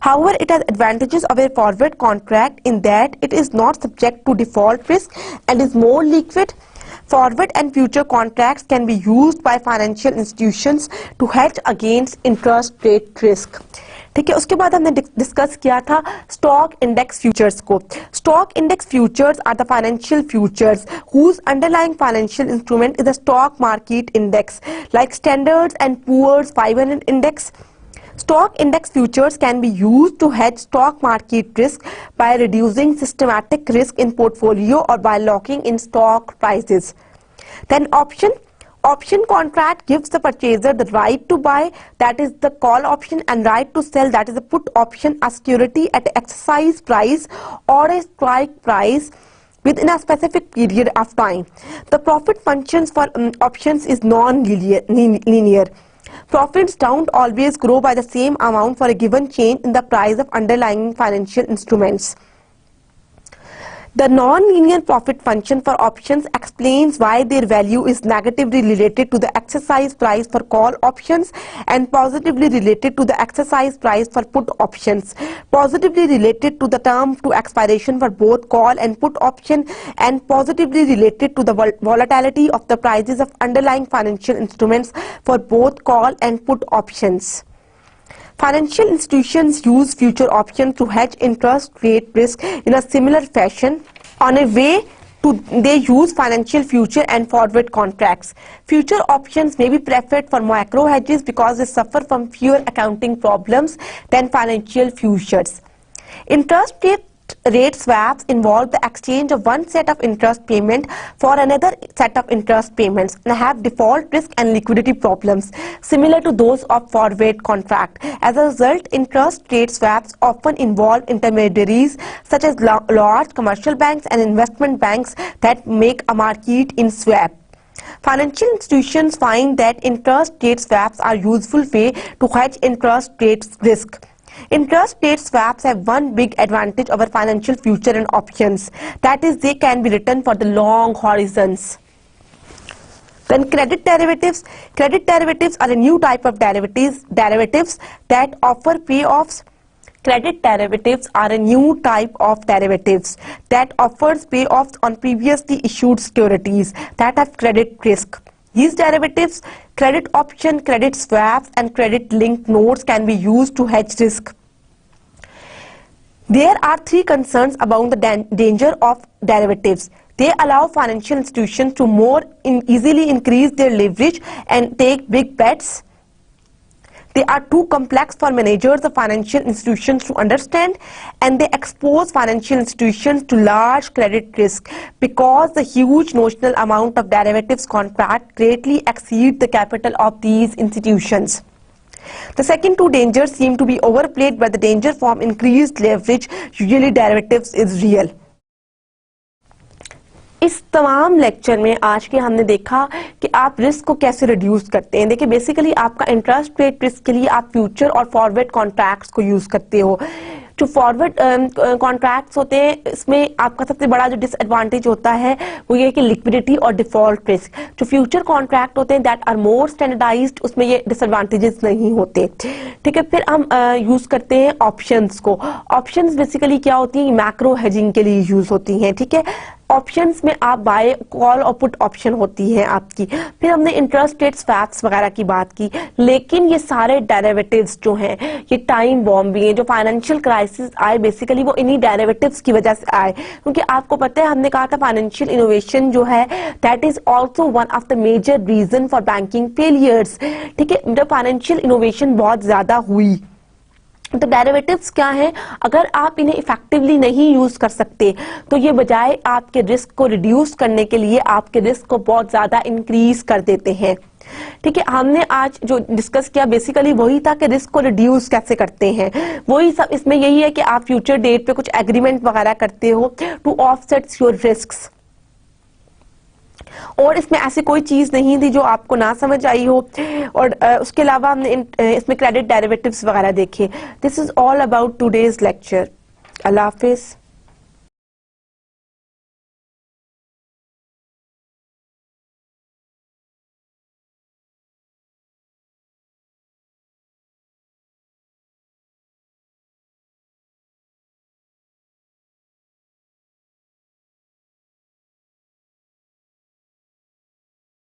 However, it has advantages of a forward contract in that it is not subject to default risk and is more liquid. Forward and future contracts can be used by financial institutions to hedge against interest rate risk. ठीक है, उसके बाद हमने discuss किया था stock index futures को। Stock index futures are the financial futures whose underlying financial instrument is the stock market index like Standard & Poor's 500 index. Stock index futures can be used to hedge stock market risk by reducing systematic risk in portfolio or by locking in stock prices. Then option contract gives the purchaser the right to buy, that is the call option, and right to sell, that is the put option, a security at exercise price or a strike price within a specific period of time. The profit functions for options is non-linear. Profits don't always grow by the same amount for a given change in the price of underlying financial instruments. The non-linear profit function for options explains why their value is negatively related to the exercise price for call options and positively related to the exercise price for put options. Positively related to the term to expiration for both call and put option, and positively related to the volatility of the prices of underlying financial instruments for both call and put options. Financial institutions use future options to hedge interest rate risk in a similar fashion. On a way to, they use financial future and forward contracts. Future options may be preferred for macro hedges because they suffer from fewer accounting problems than financial futures. Interest rate swaps involve the exchange of one set of interest payment for another set of interest payments and have default risk and liquidity problems similar to those of forward contract. As a result, interest rate swaps often involve intermediaries such as large commercial banks and investment banks that make a market in swap. Financial institutions find that interest rate swaps are a useful way to hedge interest rate risk. Interest rate swaps have one big advantage over financial future and options, that is, they can be written for the long horizons. Then credit derivatives. Credit derivatives are a new type of derivatives that offer payoffs. Credit derivatives are a new type of derivatives that offers payoffs on previously issued securities that have credit risk. These derivatives, credit option, credit swaps, and credit linked notes can be used to hedge risk. There are three concerns about the danger of derivatives. They allow financial institutions to more easily increase their leverage and take big bets. They are too complex for managers of financial institutions to understand, and they expose financial institutions to large credit risk because the huge notional amount of derivatives contract greatly exceed the capital of these institutions. The second two dangers seem to be overplayed, but the danger from increased leverage, usually derivatives, is real. इस तमाम lecture में आज के हमने देखा कि आप risk को कैसे रिड्यूस करते हैं. देखिए, बेसिकली आपका इंटरेस्ट रेट रिस्क के लिए आप फ्यूचर और फॉरवर्ड कॉन्ट्रैक्ट्स को यूज करते हो. जो फॉरवर्ड कॉन्ट्रैक्ट्स होते हैं, इसमें आपका सबसे बड़ा जो डिसएडवांटेज होता है वो ये कि लिक्विडिटी और डिफॉल्ट रिस्क. जो फ्यूचर कॉन्ट्रैक्ट होते हैं दैट आर मोर स्टैंडर्डाइज्ड, उसमें ये डिसएडवांटेजेस नहीं होते. ठीक है, फिर हम यूज करते हैं ऑप्शंस को. ऑप्शंस बेसिकली क्या होती हैं? मैक्रो हेजिंग के लिए यूज होती हैं. ठीक है, ऑप्शंस में आप बाय कॉल और पुट ऑप्शन होती है आपकी. फिर हमने इंटरेस्ट रेट स्वैप्स वगैरह की बात की. लेकिन ये सारे डेरिवेटिव्स जो हैं ये टाइम बॉम्ब भी हैं. जो फाइनेंशियल क्राइसिस आए बेसिकली वो इन्हीं डेरिवेटिव्स की वजह से आए, क्योंकि आपको पता है हमने कहा था फाइनेंशियल इनोवेशन जो है that is also one of the major reason for banking failures. ठीक है, जब फाइनेंशियल इनोवेशन बहुत ज्यादा हुई तो डेरिवेटिव्स क्या हैं, अगर आप इन्हें इफेक्टिवली नहीं यूज कर सकते तो ये बजाय आपके रिस्क को रिड्यूस करने के लिए आपके रिस्क को बहुत ज्यादा इंक्रीज कर देते हैं. ठीक है, हमने आज जो डिस्कस किया बेसिकली वही था कि रिस्क को रिड्यूस कैसे करते हैं. वही सब इसमें यही है कि आप फ्यूचर डेट पे कुछ एग्रीमेंट वगैरह करते हो टू ऑफसेट योर रिस्क्स. और इसमें ऐसी कोई चीज नहीं थी जो आपको ना समझ आई हो. और उसके अलावा हमने इसमें क्रेडिट डेरिवेटिव्स वगैरह देखे. This is all about today's lecture. Allah Hafiz.